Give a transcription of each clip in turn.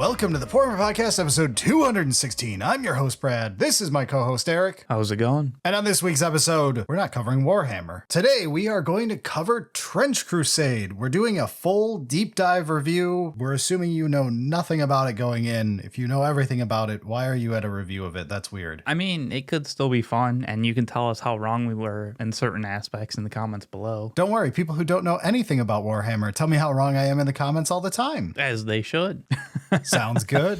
Welcome to the Warhammer Podcast, episode 216. I'm your host, Brad. This is my co-host, Eric. How's it going? And on this week's episode, we're not covering Warhammer. Today, we are going to cover Trench Crusade. We're doing a full deep dive review. We're assuming you know nothing about it going in. If you know everything about it, why are you at a review of it? That's weird. I mean, it could still be fun, and you can tell us how wrong we were in certain aspects in the comments below. Don't worry, people who don't know anything about Warhammer, tell me how wrong I am in the comments all the time. As they should. Sounds good.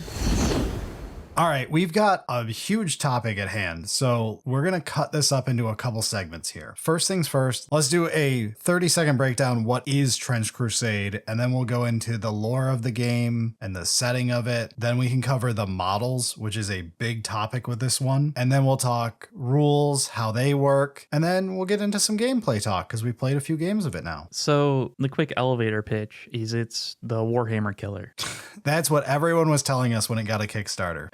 All right, we've got a huge topic at hand, so we're going to cut this up into a couple segments here. First things first, let's do a 30-second breakdown. What is Trench Crusade? And then we'll go into the lore of the game and the setting of it. Then we can cover the models, which is a big topic with this one. And then we'll talk rules, how they work. And then we'll get into some gameplay talk because we played a few games of it now. So the quick elevator pitch is it's the Warhammer killer. That's what everyone was telling us when it got a Kickstarter.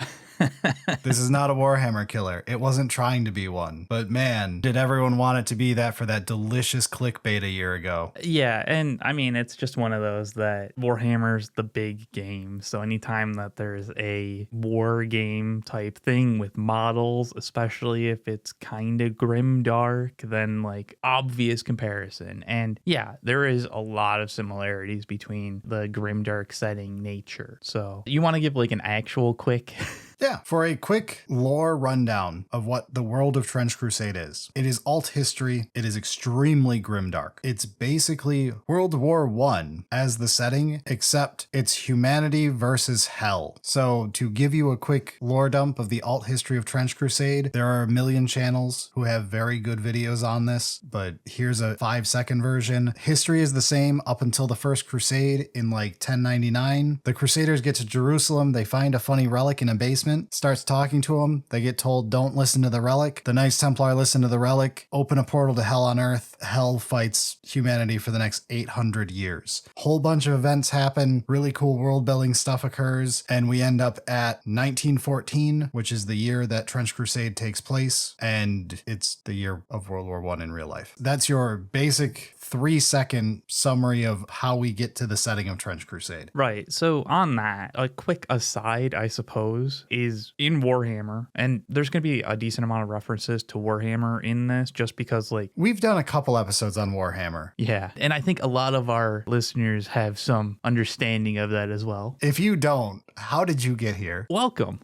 This is not a Warhammer killer. It wasn't trying to be one. But man, did everyone want it to be that for that delicious clickbait a year ago. Yeah, and I mean, it's just one of those that Warhammer's the big game. So anytime that there's a war game type thing with models, especially if it's kind of grim dark, then like obvious comparison. And yeah, there is a lot of similarities between the grim dark setting nature. So you want to give like an actual quick... Yeah, for a quick lore rundown of what the world of Trench Crusade is. It is alt history. It is extremely grimdark. It's basically World War I as the setting, except it's humanity versus hell. So to give you a quick lore dump of the alt history of Trench Crusade, there are a million channels who have very good videos on this, but here's a 5-second version. History is the same up until the First Crusade in like 1099. The Crusaders get to Jerusalem. They find a funny relic in a basement. Starts talking to them. They get told, don't listen to the relic. The Knights Templar listen to the relic, open a portal to hell on earth. Hell fights humanity for the next 800 years. Whole bunch of events happen. Really cool world building stuff occurs. And we end up at 1914, which is the year that Trench Crusade takes place. And it's the year of World War I in real life. That's your basic 3-second summary of how we get to the setting of Trench Crusade. Right. So on that, a quick aside, I suppose, is in Warhammer, and there's going to be a decent amount of references to Warhammer in this just because like... We've done a couple episodes on Warhammer. Yeah. And I think a lot of our listeners have some understanding of that as well. If you don't, how did you get here? Welcome.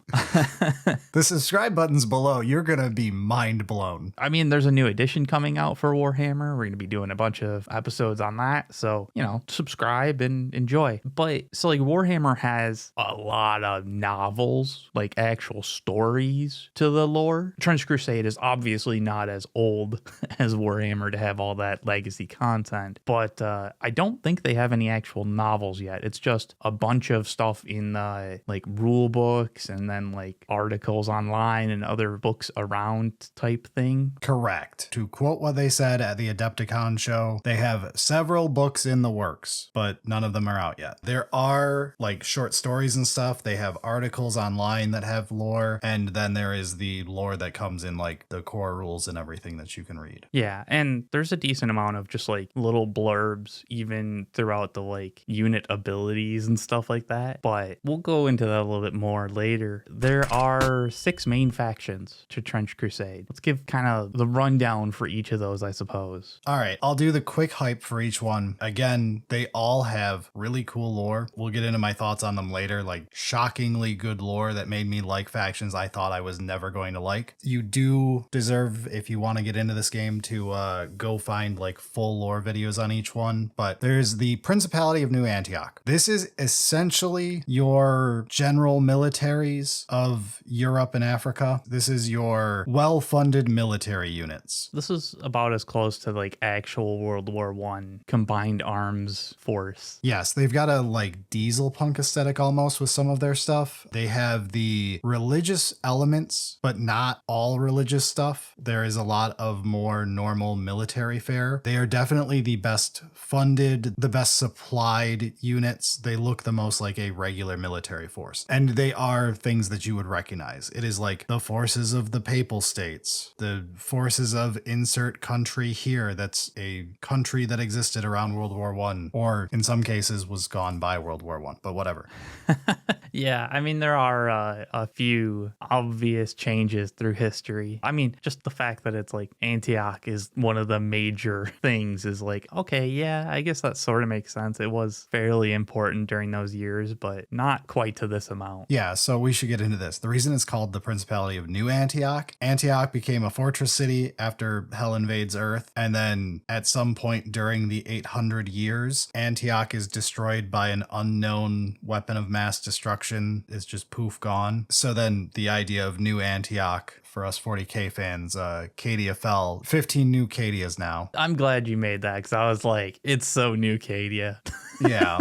The subscribe button's below. You're going to be mind blown. I mean, there's a new edition coming out for Warhammer. We're going to be doing a bunch of episodes on that. So, you know, subscribe and enjoy. But so like Warhammer has a lot of novels, like actual stories to the lore. Trench Crusade is obviously not as old as Warhammer to have all that legacy content, but I don't think they have any actual novels yet. It's just a bunch of stuff in like rule books and then like articles online and other books around type thing. Correct. To quote what they said at the Adepticon show, they have several books in the works, but none of them are out yet. There are like short stories and stuff. They have articles online that have lore, and then there is the lore that comes in like the core rules and everything that you can read. Yeah, and there's a decent amount of just like little blurbs even throughout the like unit abilities and stuff like that, but we'll go into that a little bit more later. There are 6 main factions to Trench Crusade. Let's give kind of the rundown for each of those, I suppose. All right, I'll do the quick hype for each one. Again, they all have really cool lore. We'll get into my thoughts on them later, like shockingly good lore that made me like factions I thought I was never going to like. You do deserve, if you want to get into this game, to go find like full lore videos on each one. But there's the Principality of New Antioch. This is essentially your general militaries of Europe and Africa. This is your well-funded military units. This is about as close to like actual World War I combined arms force. Yes, they've got a like diesel punk aesthetic almost with some of their stuff. They have the religious elements, but not all religious stuff. There is a lot of more normal military fare. They are definitely the best funded, the best supplied units. They look the most like a regular military military force. And they are things that you would recognize. It is like the forces of the Papal States, the forces of insert country here that's a country that existed around World War I, or in some cases was gone by World War I, but whatever. Yeah, I mean, there are a few obvious changes through history. I mean, just the fact that it's like Antioch is one of the major things is like, okay, yeah, I guess that sort of makes sense. It was fairly important during those years, but not quite to this amount. Yeah, so we should get into this. The reason it's called the Principality of New Antioch, Antioch became a fortress city after Hell invades Earth, and then at some point during the 800 years, Antioch is destroyed by an unknown weapon of mass destruction. It's just poof gone. So then the idea of New Antioch, for us 40K fans, Cadia fell. 15 new Cadias now. I'm glad you made that because I was like, it's so new, Cadia. Yeah.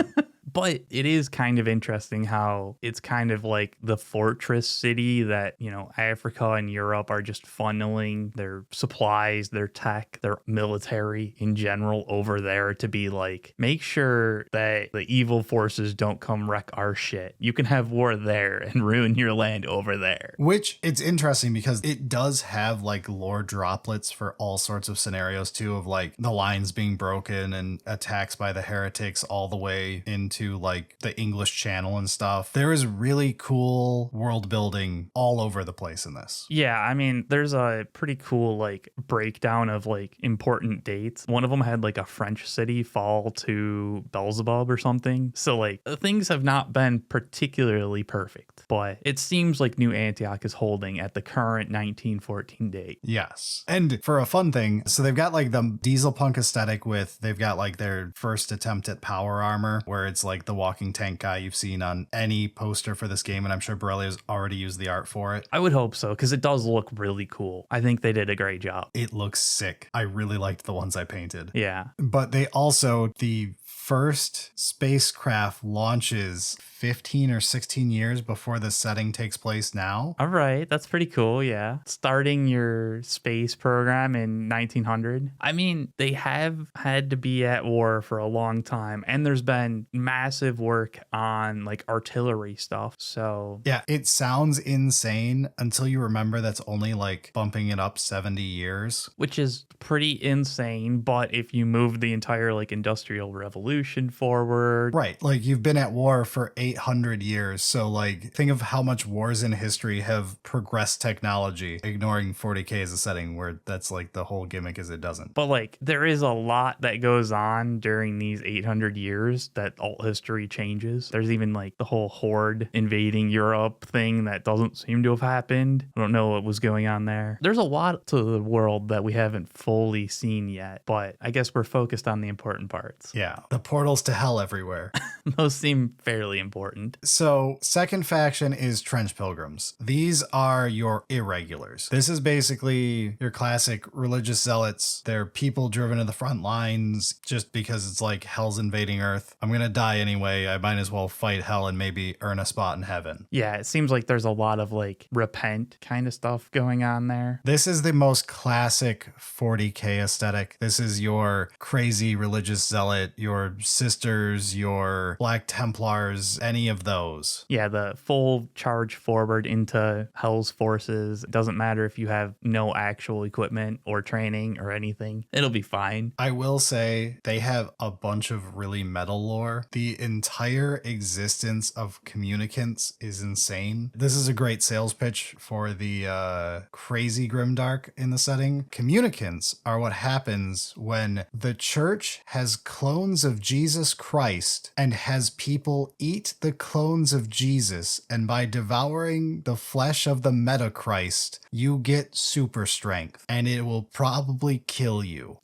But it is kind of interesting how it's kind of like the fortress city that, you know, Africa and Europe are just funneling their supplies, their tech, their military in general over there to be like, make sure that the evil forces don't come wreck our shit. You can have war there and ruin your land over there. Which it's interesting because it does have like lore droplets for all sorts of scenarios too, of like the lines being broken and attacks by the heretics all the way into like the English Channel and stuff. There is really cool world building all over the place in this. Yeah, I mean, there's a pretty cool like breakdown of like important dates. One of them had like a French city fall to Beelzebub or something. So like things have not been particularly perfect, but it seems like New Antioch is holding at the current 1914 date. Yes. And for a fun thing, so they've got like the diesel punk aesthetic with, they've got like their first attempt at power armor where it's like the walking tank guy you've seen on any poster for this game, and I'm sure Borrelio's already used the art for it. I would hope so, because it does look really cool. I think they did a great job. It looks sick. I really liked the ones I painted. Yeah. But they also, the first spacecraft launches 15 or 16 years before the setting takes place now. All right. That's pretty cool. Yeah. Starting your space program in 1900. I mean, they have had to be at war for a long time, and there's been massive work on like artillery stuff. So yeah, it sounds insane until you remember that's only like bumping it up 70 years. Which is pretty insane. But if you move the entire like industrial revolution forward. Right. Like you've been at war for 800 years. So like think of how much wars in history have progressed technology, ignoring 40K as a setting where that's like the whole gimmick is it doesn't. But like there is a lot that goes on during these 800 years that alt history changes. There's even like the whole horde invading Europe thing that doesn't seem to have happened. I don't know what was going on there. There's a lot to the world that we haven't fully seen yet, but I guess we're focused on the important parts. Yeah. The portals to hell everywhere. Those seem fairly important. So second faction is Trench Pilgrims. These are your irregulars. This is basically your classic religious zealots. They're people driven to the front lines just because it's like hell's invading Earth. I'm going to die anyway. I might as well fight hell and maybe earn a spot in heaven. Yeah, it seems like there's a lot of like repent kind of stuff going on there. This is the most classic 40K aesthetic. This is your crazy religious zealot, your sisters, your Black Templars, any of those. Yeah, the full charge forward into Hell's forces. It doesn't matter if you have no actual equipment or training or anything. It'll be fine. I will say they have a bunch of really metal lore. The entire existence of communicants is insane. This is a great sales pitch for the crazy grimdark in the setting. Communicants are what happens when the church has clones of Jesus Christ and has people eat the clones of Jesus, and by devouring the flesh of the Metachrist, you get super strength, and it will probably kill you.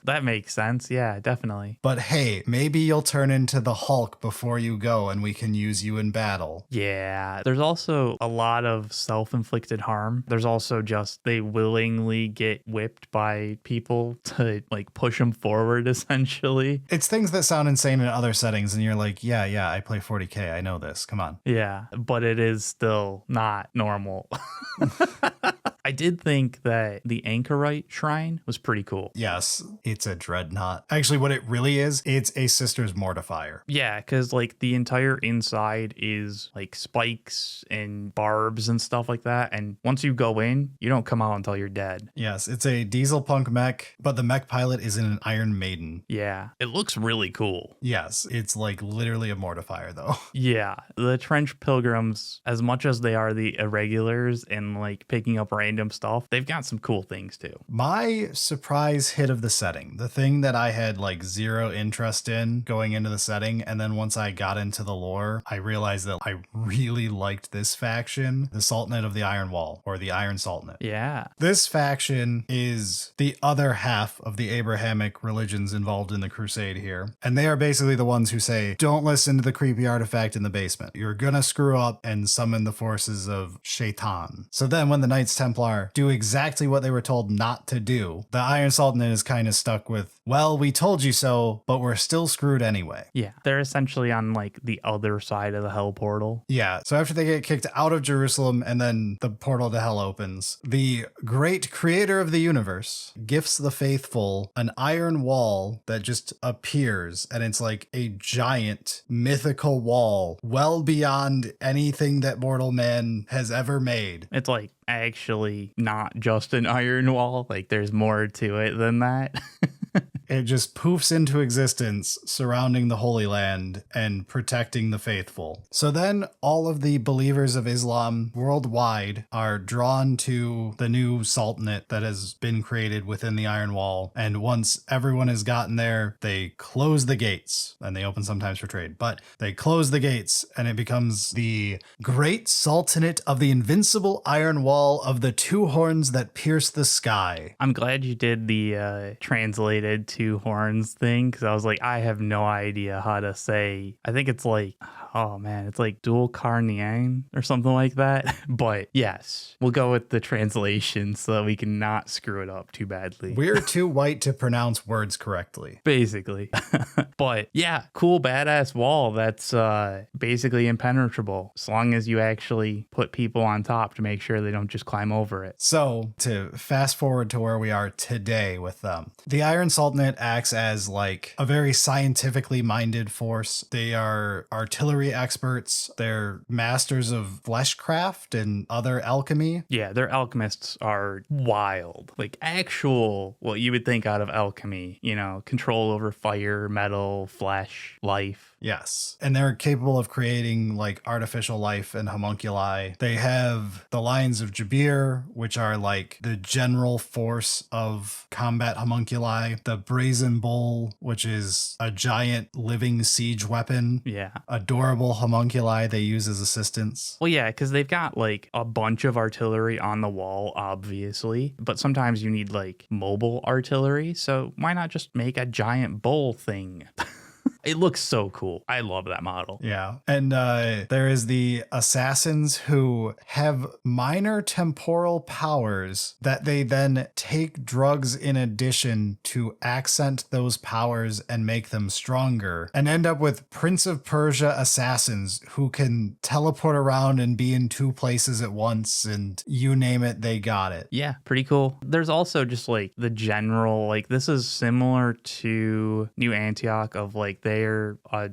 That makes sense. Yeah, definitely. But hey, maybe you'll turn into the Hulk before you go and we can use you in battle. Yeah. There's also a lot of self-inflicted harm. There's also just they willingly get whipped by people to like push them forward, essentially. It's things that sound insane in other settings and you're like, yeah, I play 40K. I know this. Come on. Yeah, but it is still not normal. I did think that the Anchorite shrine was pretty cool. Yes, it's a dreadnought. Actually, what it really is, it's a Sister's Mortifier. Yeah, because like the entire inside is like spikes and barbs and stuff like that. And once you go in, you don't come out until you're dead. Yes, it's a diesel punk mech, but the mech pilot is in an Iron Maiden. Yeah, it looks really cool. Yes, it's like literally a mortifier though. Yeah, the Trench Pilgrims, as much as they are the irregulars and like picking up random stuff, they've got some cool things too. My surprise hit of the setting, the thing that I had like zero interest in going into the setting, and then once I got into the lore, I realized that I really liked this faction, the Sultanate of the Iron Wall, or the Iron Sultanate. Yeah. This faction is the other half of the Abrahamic religions involved in the crusade here, and they are basically the ones who say, don't listen to the creepy artifact in the basement. You're gonna screw up and summon the forces of Shaitan. So then when the Knights Templar do exactly what they were told not to do, the Iron Sultanate is kind of stuck with, well, we told you so, but we're still screwed anyway. Yeah, they're essentially on like the other side of the hell portal. Yeah, so after they get kicked out of Jerusalem and then the portal to hell opens, the great creator of the universe gifts the faithful an iron wall that just appears, and it's like a giant mythical wall well beyond anything that mortal man has ever made. It's like actually not just an iron wall, like there's more to it than that. It just poofs into existence surrounding the Holy Land and protecting the faithful. So then all of the believers of Islam worldwide are drawn to the new Sultanate that has been created within the Iron Wall. And once everyone has gotten there, they close the gates, and they open sometimes for trade, but they close the gates and it becomes the Great Sultanate of the Invincible Iron Wall of the Two Horns that Pierce the Sky. I'm glad you did the translated two horns thing, because I was like, I have no idea how to say. I think it's like, oh man, it's like dual carnian or something like that. But yes, we'll go with the translation so that we can not screw it up too badly. We're too white to pronounce words correctly. Basically. But yeah, cool badass wall that's basically impenetrable as long as you actually put people on top to make sure they don't just climb over it. So to fast forward to where we are today with them, the Iron Sultanate acts as like a very scientifically minded force. They are artillery experts. They're masters of fleshcraft and other alchemy. Yeah, their alchemists are wild. Like actual, what you would think out of alchemy, you know, control over fire, metal, flesh, life. Yes. And they're capable of creating like artificial life and homunculi. They have the Lions of Jabir, which are like the general force of combat homunculi. The Brazen Bull, which is a giant living siege weapon. Yeah. Adorable homunculi they use as assistants. Well, yeah, because they've got like a bunch of artillery on the wall, obviously, but sometimes you need like mobile artillery. So why not just make a giant bull thing? It looks so cool. I love that model. Yeah. And there is the assassins who have minor temporal powers that they then take drugs in addition to accent those powers and make them stronger, and end up with Prince of Persia assassins who can teleport around and be in two places at once, and you name it, they got it. Yeah, pretty cool. There's also just like the general, like this is similar to New Antioch of like their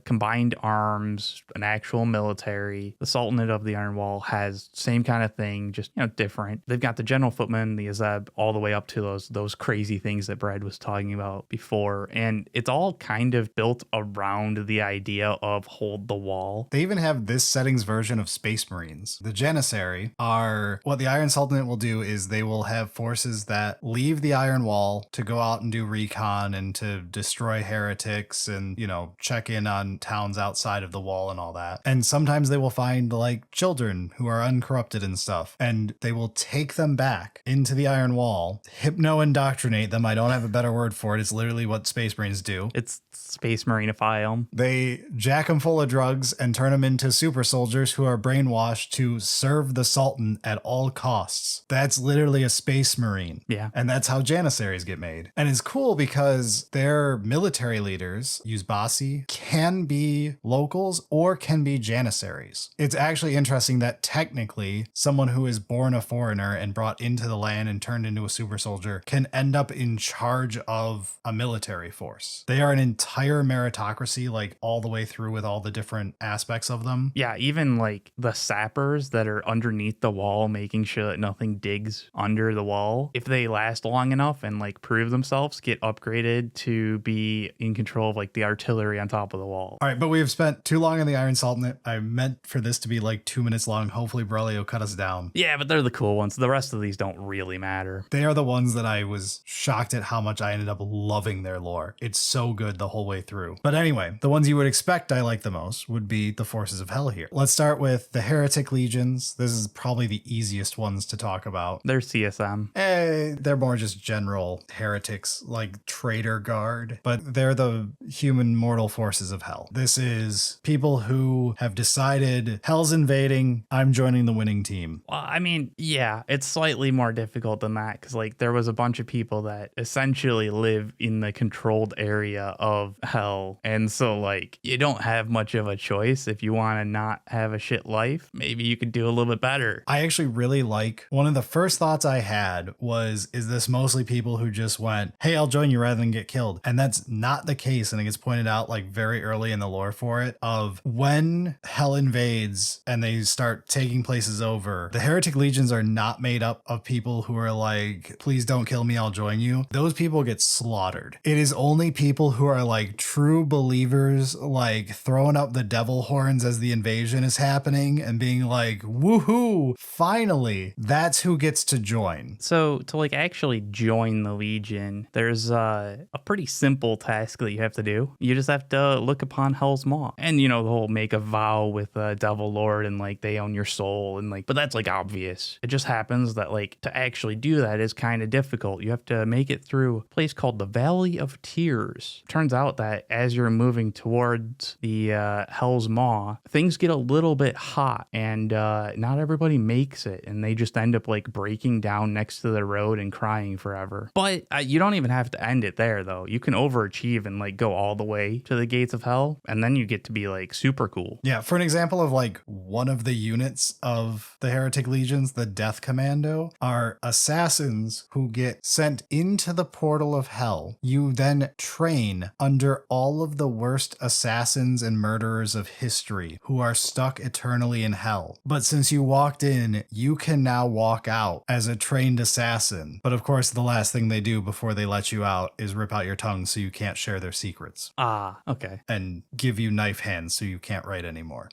combined arms, an actual military. The Sultanate of the Iron Wall has same kind of thing, just, you know, different. They've got the General Footman, the Azeb, all the way up to those crazy things that Brad was talking about before. And it's all kind of built around the idea of hold the wall. They even have this setting's version of Space Marines. The Janissary are, what the Iron Sultanate will do is they will have forces that leave the Iron Wall to go out and do recon and to destroy heretics and, you know, check in on towns outside of the wall and all that. And sometimes they will find like children who are uncorrupted and stuff, and they will take them back into the Iron Wall, hypno-indoctrinate them. I don't have a better word for it. It's literally what Space Marines do. It's Space Marine-ify. They jack them full of drugs and turn them into super soldiers who are brainwashed to serve the Sultan at all costs. That's literally a Space Marine. Yeah. And that's how Janissaries get made. And it's cool because their military leaders, Uzbasi meritocracy can be locals or can be janissaries. It's actually interesting that technically someone who is born a foreigner and brought into the land and turned into a super soldier can end up in charge of a military force. They are an entire meritocracy, like all the way through with all the different aspects of them. Yeah, even like the sappers that are underneath the wall, making sure that nothing digs under the wall, if they last long enough and like prove themselves, get upgraded to be in control of like the artillery on top of the wall. All right, but we have spent too long on the Iron Sultanate. I meant for this to be like 2 minutes long. Hopefully Borelli will cut us down. Yeah, but they're the cool ones. The rest of these don't really matter. They are the ones that I was shocked at how much I ended up loving their lore. It's so good the whole way through. But anyway, the ones you would expect I like the most would be the Forces of Hell here. Let's start with the Heretic Legions. This is probably the easiest ones to talk about. They're CSM. They're more just general heretics, like Traitor Guard, but they're the human mortal forces of hell. This is people who have decided hell's invading, I'm joining the winning team. Well, I mean, yeah, it's slightly more difficult than that because like there was a bunch of people that essentially live in the controlled area of hell. And so like you don't have much of a choice if you want to not have a shit life. Maybe you could do a little bit better. I actually really like, one of the first thoughts I had was, is this mostly people who just went, hey, I'll join you rather than get killed? And that's not the case. And it gets pointed out like very early in the lore for it, of when hell invades and they start taking places over, the Heretic Legions are not made up of people who are like, please don't kill me, I'll join you. Those people get slaughtered. It is only people who are like true believers, like throwing up the devil horns as the invasion is happening and being like, woohoo, finally, that's who gets to join. So to like actually join the Legion, there's a pretty simple task that you have to do. You just have to look upon Hell's Maw. And you know, the whole make a vow with Devil Lord and like they own your soul and like, but that's like obvious. It just happens that like to actually do that is kind of difficult. You have to make it through a place called the Valley of Tears. Turns out that as you're moving towards the Hell's Maw, things get a little bit hot and not everybody makes it and they just end up like breaking down next to the road and crying forever. But you don't even have to end it there though. You can overachieve and like go all the way to the gates of hell and then you get to be like super cool. Yeah, for an example of like one of the units of the Heretic Legions, the Death Commando, are assassins who get sent into the portal of hell. You then train under all of the worst assassins and murderers of history who are stuck eternally in hell. But since you walked in, you can now walk out as a trained assassin. But of course, the last thing they do before they let you out is rip out your tongue so you can't share their secrets. Ah, okay. And give you knife hands so you can't write anymore.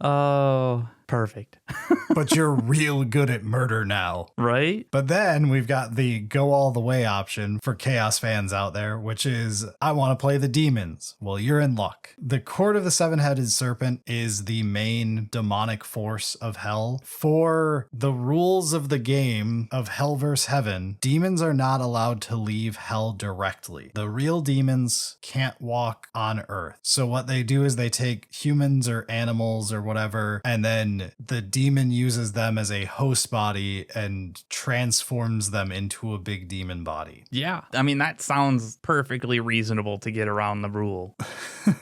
Oh, perfect. But you're real good at murder now. Right? But then we've got the go all the way option for Chaos fans out there, which is, I want to play the demons. Well, you're in luck. The Court of the Seven-Headed Serpent is the main demonic force of hell. For the rules of the game of Hell vs. Heaven, demons are not allowed to leave hell directly. The real demons can't walk on earth. So what they do is they take humans or animals or whatever, and then the demon uses them as a host body and transforms them into a big demon body. Yeah. I mean, that sounds perfectly reasonable to get around the rule.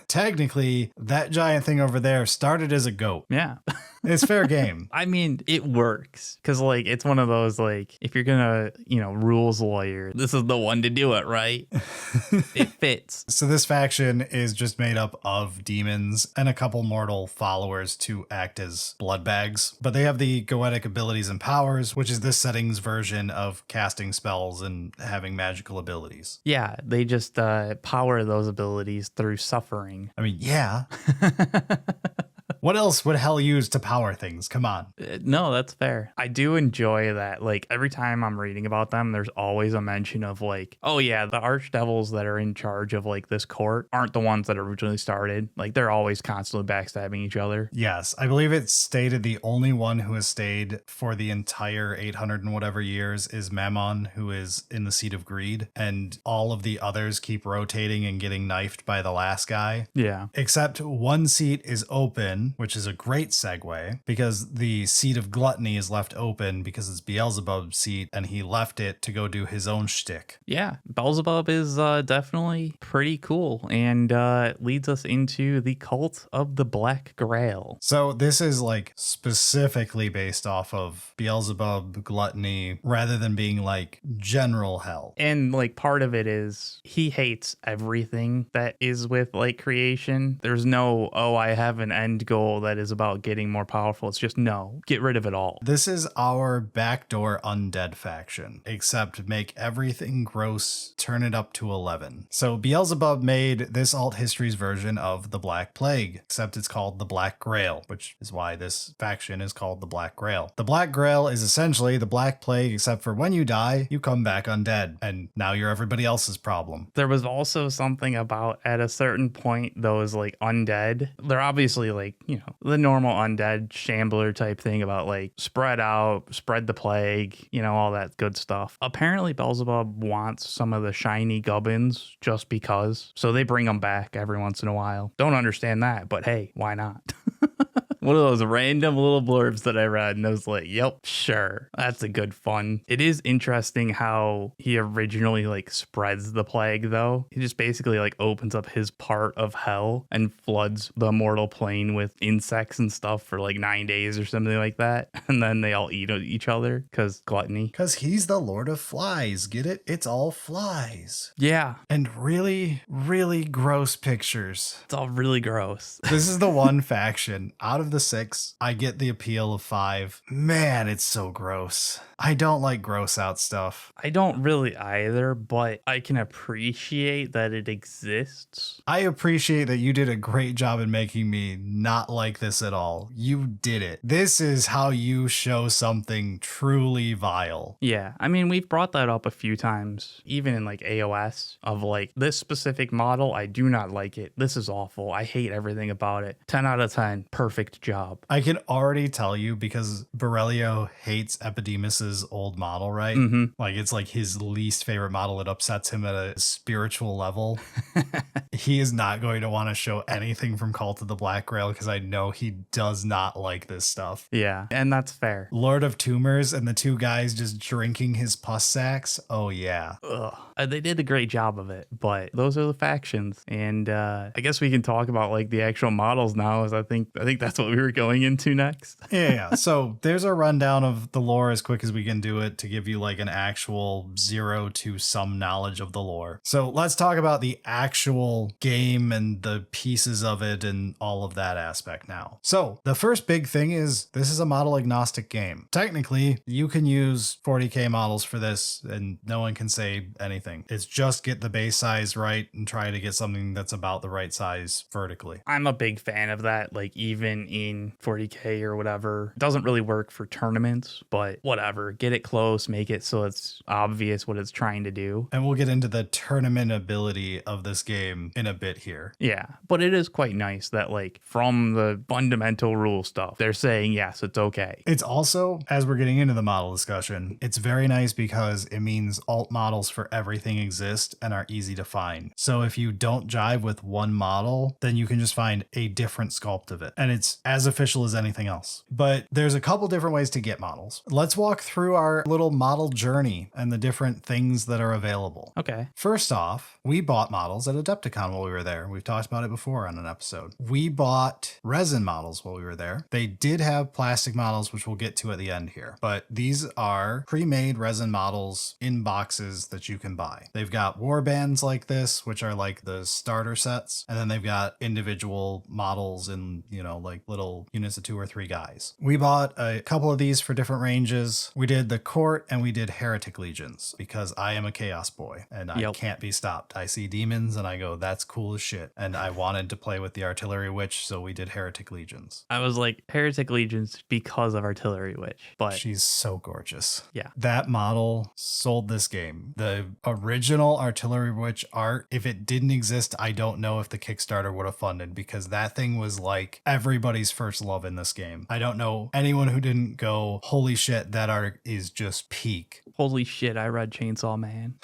Technically, that giant thing over there started as a goat. Yeah. It's fair game. I mean, it works because, like, it's one of those, like, if you're gonna, rules lawyer, this is the one to do it, right? It fits. So this faction is just made up of demons and a couple mortal followers to act as blood bags. But they have the goetic abilities and powers, which is this setting's version of casting spells and having magical abilities. Yeah, they just power those abilities through suffering. I mean, yeah. What else would hell use to power things? Come on. No, that's fair. I do enjoy that. Like, every time I'm reading about them, there's always a mention of, like, oh yeah, the archdevils that are in charge of, like, this court aren't the ones that originally started. Like, they're always constantly backstabbing each other. Yes, I believe it's stated the only one who has stayed for the entire 800 and whatever years is Mammon, who is in the seat of greed, and all of the others keep rotating and getting knifed by the last guy. Yeah. Except one seat is open, which is a great segue because the seat of gluttony is left open because it's Beelzebub's seat and he left it to go do his own shtick. Yeah, Beelzebub is definitely pretty cool and leads us into the cult of the Black Grail. So this is like specifically based off of Beelzebub, gluttony, rather than being like general hell. And like part of it is he hates everything that is with like creation. There's no, oh, I have an end goal that is about getting more powerful. It's just no, get rid of it all. This is our backdoor undead faction, except make everything gross, turn it up to 11. So Beelzebub made this alt history's version of the Black Plague, except it's called the Black Grail, which is why this faction is called the Black Grail. The Black Grail is essentially the Black Plague, except for when you die, you come back undead, and now you're everybody else's problem. There was also something about at a certain point, those like undead, they're obviously like, you know, the normal undead shambler type thing about like spread out, spread the plague, you know, all that good stuff. Apparently Beelzebub wants some of the shiny gubbins just because. So they bring them back every once in a while. Don't understand that, but hey, why not? One of those random little blurbs that I read, and I was like, yep, sure. That's a good fun. It is interesting how he originally like spreads the plague though. He just basically like opens up his part of hell and floods the mortal plane with insects and stuff for like 9 days or something like that. And then they all eat each other because gluttony. Because he's the Lord of Flies, get it? It's all flies. Yeah. And really, really gross pictures. It's all really gross. This is the one faction out of the 6, I get the appeal of 5. Man, it's so gross. I don't like gross out stuff. I don't really either, but I can appreciate that it exists. I appreciate that you did a great job in making me not like this at all. You did it. This is how you show something truly vile. Yeah, I mean, we've brought that up a few times, even in like AOS, of like, this specific model, I do not like it. This is awful. I hate everything about it. 10 out of 10, perfect job. I can already tell you because Borrelio hates Epidemus's old model, right? Like it's like his least favorite model. It upsets him at a spiritual level. He is not going to want to show anything from Cult of the Black Grail because I know he does not like this stuff. Yeah, and that's fair. Lord of Tumors and the 2 guys just drinking his pus sacks. Oh yeah. Ugh. They did a great job of it, but those are the factions. And I guess we can talk about like the actual models now, as I think that's what we were going into next. Yeah. So there's a rundown of the lore as quick as we can do it to give you like an actual 0 to some knowledge of the lore. So let's talk about the actual game and the pieces of it and all of that aspect now. So the first big thing is this is a model agnostic game. Technically, you can use 40K models for this and no one can say anything. It's just get the base size right and try to get something that's about the right size vertically. I'm a big fan of that. Like even in 40K or whatever, it doesn't really work for tournaments, but whatever, get it close, make it so it's obvious what it's trying to do. And we'll get into the tournament ability of this game in a bit here. Yeah, but it is quite nice that like from the fundamental rule stuff, they're saying, yes, it's okay. It's also, as we're getting into the model discussion, it's very nice because it means alt models for everything exist and are easy to find. So if you don't jive with one model, then you can just find a different sculpt of it. And it's as official as anything else. But there's a couple different ways to get models. Let's walk through our little model journey and the different things that are available. Okay. First off, we bought models at Adepticon while we were there. We've talked about it before on an episode. We bought resin models while we were there. They did have plastic models, which we'll get to at the end here. But these are pre-made resin models in boxes that you can buy. They've got war bands like this, which are like the starter sets. And then they've got individual models in, you know, like little units of 2 or 3 guys. We bought a couple of these for different ranges. We did the Court and we did Heretic Legions because I am a Chaos boy and I can't be stopped. I see demons and I go, that's cool as shit. And I wanted to play with the Artillery Witch, so we did Heretic Legions. I was like, Heretic Legions because of Artillery Witch, but she's so gorgeous. Yeah. That model sold this game. The original Artillery Witch art, if it didn't exist, I don't know if the Kickstarter would have funded because that thing was like everybody's first love in this game. I don't know anyone who didn't go, holy shit, that art is just peak. Holy shit, I read Chainsaw Man.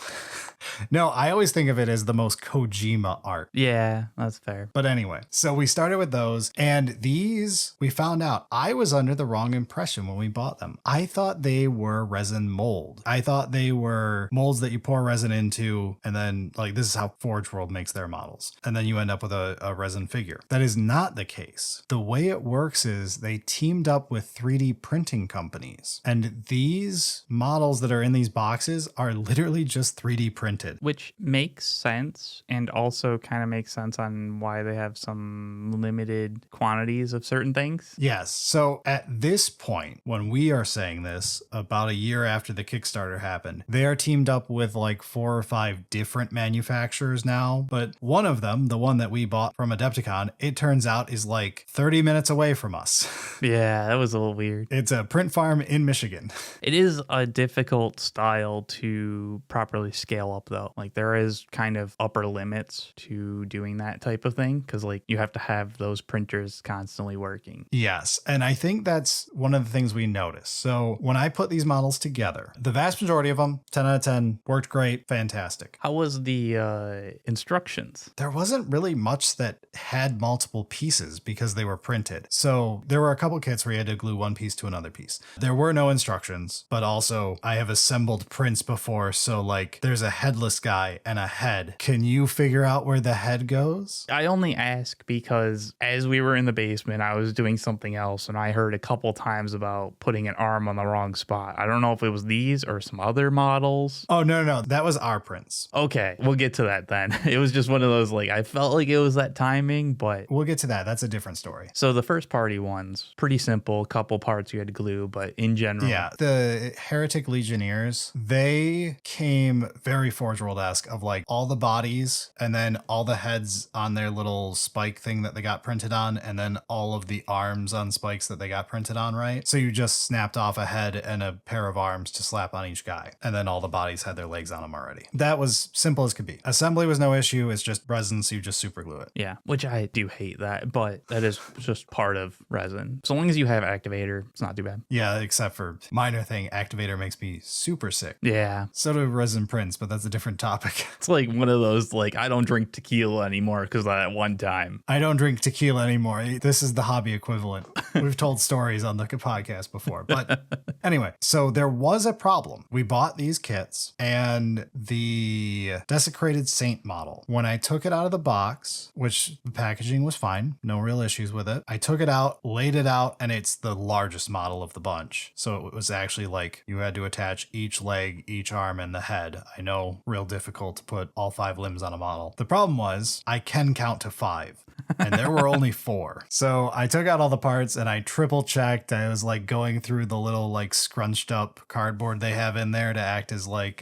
No, I always think of it as the most Kojima art. Yeah, that's fair. But anyway, so we started with those, and these, we found out I was under the wrong impression when we bought them. I thought they were resin mold. I thought they were molds that you pour resin into, and then like this is how Forge World makes their models. And then you end up with a resin figure. That is not the case. The way it works is they teamed up with 3D printing companies, and these models that are in these boxes are literally just 3D printed. Which makes sense, and also kind of makes sense on why they have some limited quantities of certain things. Yes. So at this point, when we are saying this, about a year after the Kickstarter happened, they are teamed up with like 4 or 5 different manufacturers now. But one of them, the one that we bought from Adepticon, it turns out is like 30 minutes away from us. Yeah, that was a little weird. It's a print farm in Michigan. It is a difficult style to properly scale up, though. Like, there is kind of upper limits to doing that type of thing because, like, you have to have those printers constantly working. Yes. And I think that's one of the things we noticed. So when I put these models together, the vast majority of them, 10 out of 10, worked great, fantastic. How was the instructions? There wasn't really much that had multiple pieces because they were printed. So there were a couple kits where you had to glue one piece to another piece. There were no instructions, but also I have assembled prints before. So like there's a headless guy and a head. Can you figure out where the head goes? I only ask because as we were in the basement, I was doing something else and I heard a couple times about putting an arm on the wrong spot. I don't know if it was these or some other models. Oh, no. That was our prints. Okay, we'll get to that then. It was just one of those, like, I felt like it was that timing, but... We'll get to that. That's a different story. So the first party ones, pretty simple, couple parts you had to glue, but in general... Yeah, the Heretic Legionnaires, they came very Forge World-esque of like all the bodies and then all the heads on their little spike thing that they got printed on and then all of the arms on spikes that they got printed on, right? So you just snapped off a head and a pair of arms to slap on each guy. And then all the bodies had their legs on them already. That was simple as could be. Assembly was no issue. It's just resin, so you just super glue it. Yeah, which I do hate that, but that is just part of resin. So long as you have activator, it's not too bad. Yeah, except for minor thing, activator makes me super sick. Yeah. So do resin prints, but that's a different topic. It's like one of those, like, I don't drink tequila anymore because of that one time. I don't drink tequila anymore. This is the hobby equivalent. We've told stories on the podcast before. But anyway, so there was a problem. We bought these kits and the Desecrated Saint model, when I took it out of the box, which the packaging was fine, no real issues with it. I took it out, laid it out, and it's the largest model of the bunch. So it was actually like you had to attach each leg, each arm, and the head. I know, real difficult to put all 5 limbs on a model. The problem was I can count to 5. And there were only 4. So I took out all the parts and I triple checked. I was like going through the little like scrunched up cardboard they have in there to act as like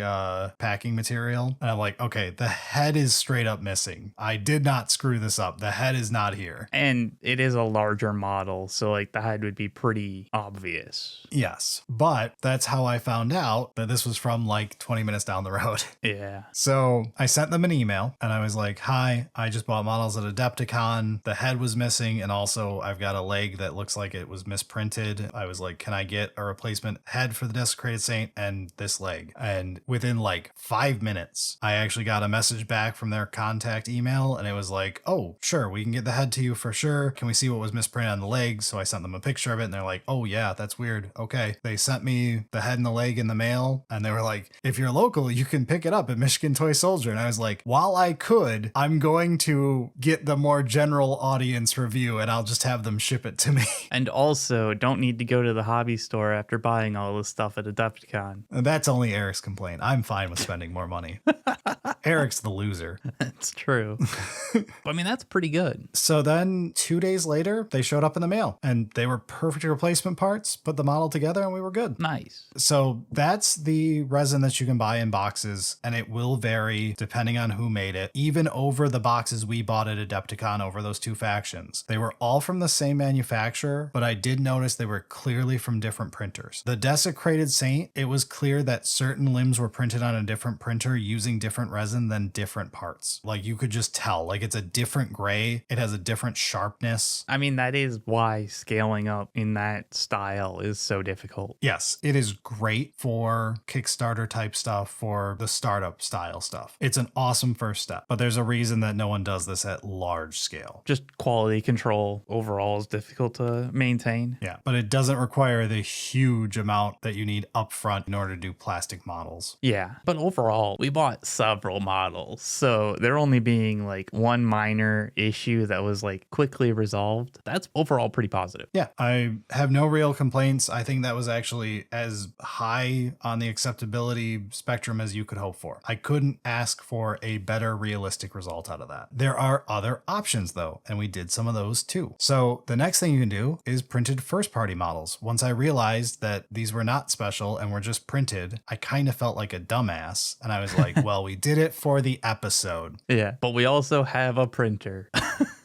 packing material. And I'm like, okay, the head is straight up missing. I did not screw this up. The head is not here. And it is a larger model, so like the head would be pretty obvious. Yes. But that's how I found out that this was from like 20 minutes down the road. Yeah. So I sent them an email and I was like, hi, I just bought models at Adepticon. The head was missing, and also I've got a leg that looks like it was misprinted. I was like, can I get a replacement head for the Desecrated Saint and this leg? And within like 5 minutes, I actually got a message back from their contact email, and it was like, oh, sure, we can get the head to you for sure. Can we see what was misprinted on the leg? So I sent them a picture of it, and they're like, oh yeah, that's weird. Okay. They sent me the head and the leg in the mail, and they were like, if you're local, you can pick it up at Michigan Toy Soldier. And I was like, while I could, I'm going to get the more general audience review and I'll just have them ship it to me. And also, don't need to go to the hobby store after buying all this stuff at Adepticon. And that's only Eric's complaint. I'm fine with spending more money. Eric's the loser. That's true. But I mean, that's pretty good. So then 2 days later, they showed up in the mail and they were perfect replacement parts, put the model together and we were good. Nice. So that's the resin that you can buy in boxes, and it will vary depending on who made it. Even over the boxes we bought at Adepticon over were those two factions. They were all from the same manufacturer, but I did notice they were clearly from different printers. The Desecrated Saint, it was clear that certain limbs were printed on a different printer using different resin than different parts. Like you could just tell, like it's a different gray, it has a different sharpness. I mean, that is why scaling up in that style is so difficult. Yes, it is great for Kickstarter type stuff, for the startup style stuff. It's an awesome first step, but there's a reason that no one does this at large scale. Just quality control overall is difficult to maintain. Yeah, but it doesn't require the huge amount that you need upfront in order to do plastic models. Yeah, but overall, we bought several models, so there only being like one minor issue that was like quickly resolved. That's overall pretty positive. Yeah, I have no real complaints. I think that was actually as high on the acceptability spectrum as you could hope for. I couldn't ask for a better realistic result out of that. There are other options though, and we did some of those too. So the next thing you can do is printed first party models. Once I realized that these were not special and were just printed, I kind of felt like a dumbass. And I was like, well, we did it for the episode. Yeah, but we also have a printer.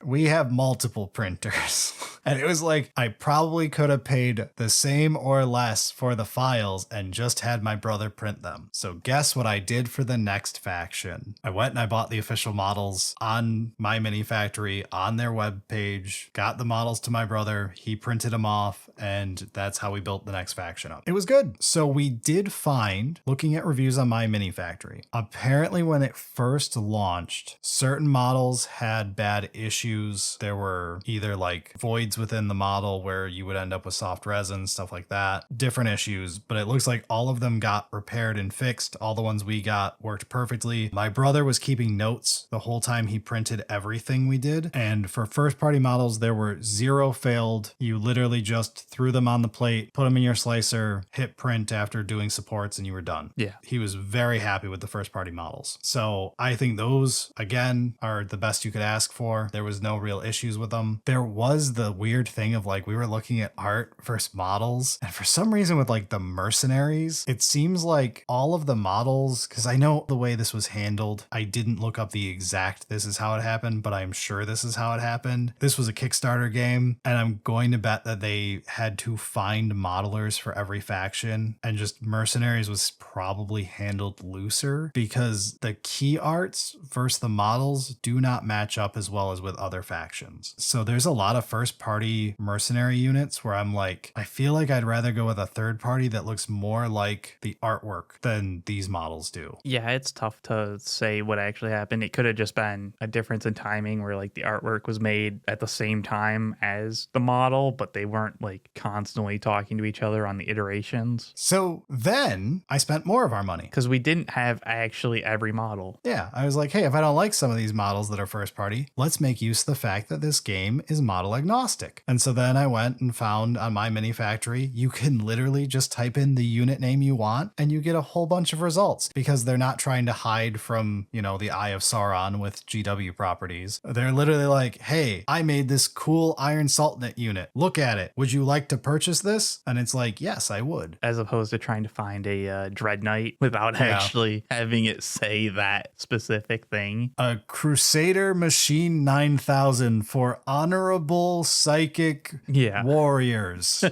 We have multiple printers. And it was like, I probably could have paid the same or less for the files and just had my brother print them. So guess what I did for the next faction? I went and I bought the official models on My Mini Factory on their webpage, got the models to my brother, he printed them off, and that's how we built the next faction up. It was good. So we did find, looking at reviews on My Mini Factory, apparently when it first launched, certain models had bad issues. There were either like voids within the model where you would end up with soft resin, stuff like that, different issues, but it looks like all of them got repaired and fixed. All the ones we got worked perfectly. My brother was keeping notes the whole time he printed everything we did. And for first party models, there were 0 failed. You literally just threw them on the plate, put them in your slicer, hit print after doing supports, and you were done. Yeah. He was very happy with the first party models. So I think those, again, are the best you could ask for. There was no real issues with them. There was the weird thing of like, we were looking at art versus models, and for some reason with like the mercenaries, it seems like all of the models, because I know the way this was handled, I didn't look up the exact this is how it happened, but I'm sure this is how it happened. This was a Kickstarter game, and I'm going to bet that they had to find modelers for every faction, and just mercenaries was probably handled looser because the key arts versus the models do not match up as well as with other factions. So there's a lot of first party mercenary units where I'm like, I feel like I'd rather go with a third party that looks more like the artwork than these models do. Yeah, it's tough to say what actually happened. It could have just been a difference in timing where like the artwork was made at the same time as the model, but they weren't like constantly talking to each other on the iterations. So then I spent more of our money. Because we didn't have actually every model. Yeah, I was like, hey, if I don't like some of these models that are first party, let's make use of the fact that this game is model agnostic. And so then I went and found on My Mini Factory, you can literally just type in the unit name you want and you get a whole bunch of results because they're not trying to hide from, you know, the Eye of Sauron with GW properties. They're literally like, hey, I made this cool Iron Sultanate unit. Look at it. Would you like to purchase this? And it's like, yes, I would. As opposed to trying to find a Dread Knight without actually having it say that specific thing. A Crusader Machine 9000 for honorable psychic warriors.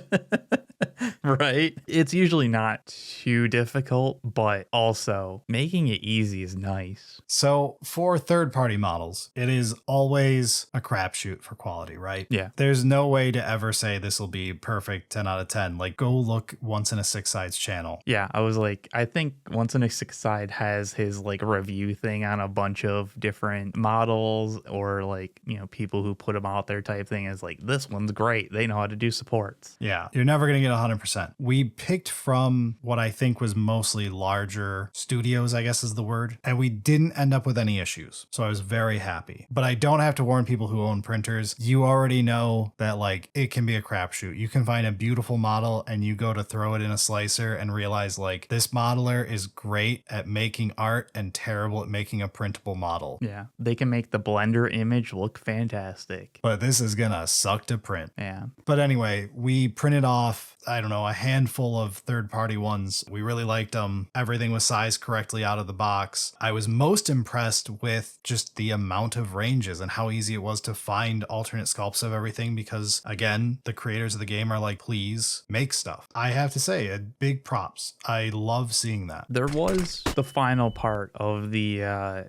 Right? It's usually not too difficult, but also making it easy is nice. So for third-party models, it is always a crapshoot for quality, right? Yeah. There's no way to ever say this will be perfect 10 out of 10. Like, go look Once in a Six Sides channel. Yeah, I was like, I think Once in a Six Side has his like review thing on a bunch of different models, or like, you know, people who put them out there type thing is like, this one's great. They know how to do supports. Yeah, you're never going to get 100%. We picked from what I think was mostly larger studios, I guess is the word, and we didn't end up with any issues. So I was very happy. But I don't have to warn people who own printers. You already know that like it can be a crapshoot. You can find a beautiful model and you go to throw it in a slicer and realize like this modeler is great at making art and terrible at making a printable model. Yeah, they can make the Blender image look fantastic. But this is gonna suck to print. Yeah. But anyway, we printed off, I I don't know, a handful of third-party ones. We really liked them. Everything was sized correctly out of the box. I was most impressed with just the amount of ranges and how easy it was to find alternate sculpts of everything because, again, the creators of the game are like, please make stuff. I have to say, a big props. I love seeing that. There was the final part of the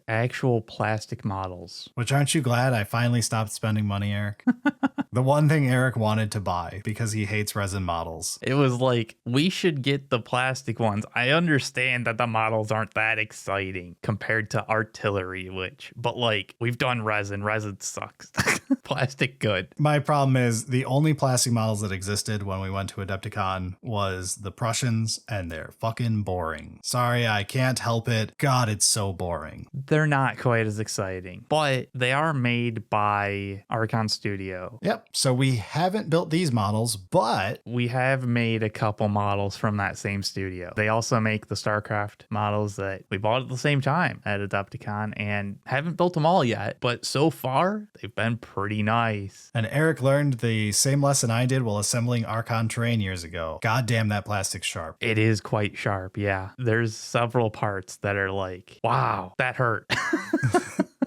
actual plastic models. Which, aren't you glad I finally stopped spending money, Eric? The one thing Eric wanted to buy because he hates resin models. It was like, we should get the plastic ones. I understand that the models aren't that exciting compared to artillery, but like, we've done resin. Resin sucks. Plastic good. My problem is the only plastic models that existed when we went to Adepticon was the Prussians, and they're fucking boring. Sorry, I can't help it. God, it's so boring. They're not quite as exciting, but they are made by Archon Studio. Yep, so we haven't built these models, but we have made a couple models from that same studio. They also make the StarCraft models that we bought at the same time at Adepticon and haven't built them all yet, but so far they've been pretty nice. And Eric learned the same lesson I did while assembling Archon terrain years ago. God damn, that plastic's sharp. It is quite sharp, yeah. There's several parts that are like, wow, that hurt.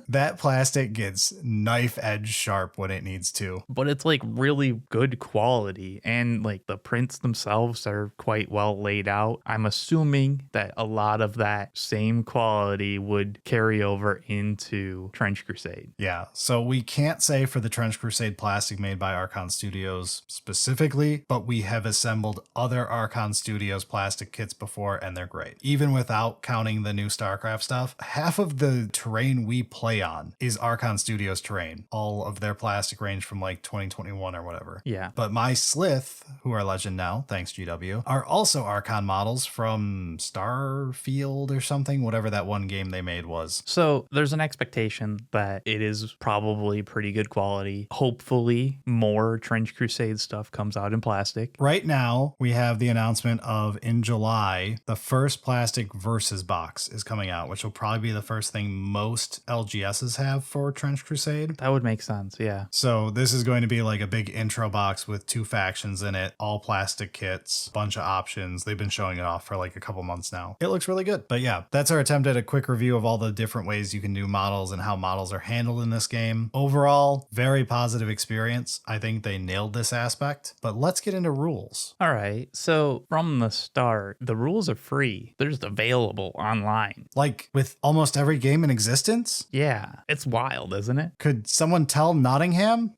That plastic gets knife edge sharp when it needs to. But it's like really good quality, and like the prints themselves are quite well laid out. I'm assuming that a lot of that same quality would carry over into Trench Crusade. Yeah, so we can't say for the Trench Crusade plastic made by Archon Studios specifically, but we have assembled other Archon Studios plastic kits before, and they're great. Even without counting the new StarCraft stuff, half of the terrain we play on is Archon Studios terrain. All of their plastic range from like 2021 or whatever. Yeah. But my Slith, who are legend now, thanks GW, are also Archon models from Starfield or something, whatever that one game they made was. So there's an expectation that it is probably pretty good quality. Hopefully more Trench Crusade stuff comes out in plastic. Right now, we have the announcement of, in July, the first plastic Versus box is coming out, which will probably be the first thing most LGSs have for Trench Crusade. That would make sense, yeah. So this is going to be like a big intro box with 2 factions in it, all plastic kits, bunch of options. They've been showing it off for like a couple months now. It looks really good. But yeah, that's our attempt at a quick review of all the different ways you can do models and how models are handled in this game. Overall, very positive experience. I think they nailed this aspect, but let's get into rules. All right, so from the start, the rules are free. They're just available online. Like with almost every game in existence? Yeah, it's wild, isn't it? Could someone tell Nottingham?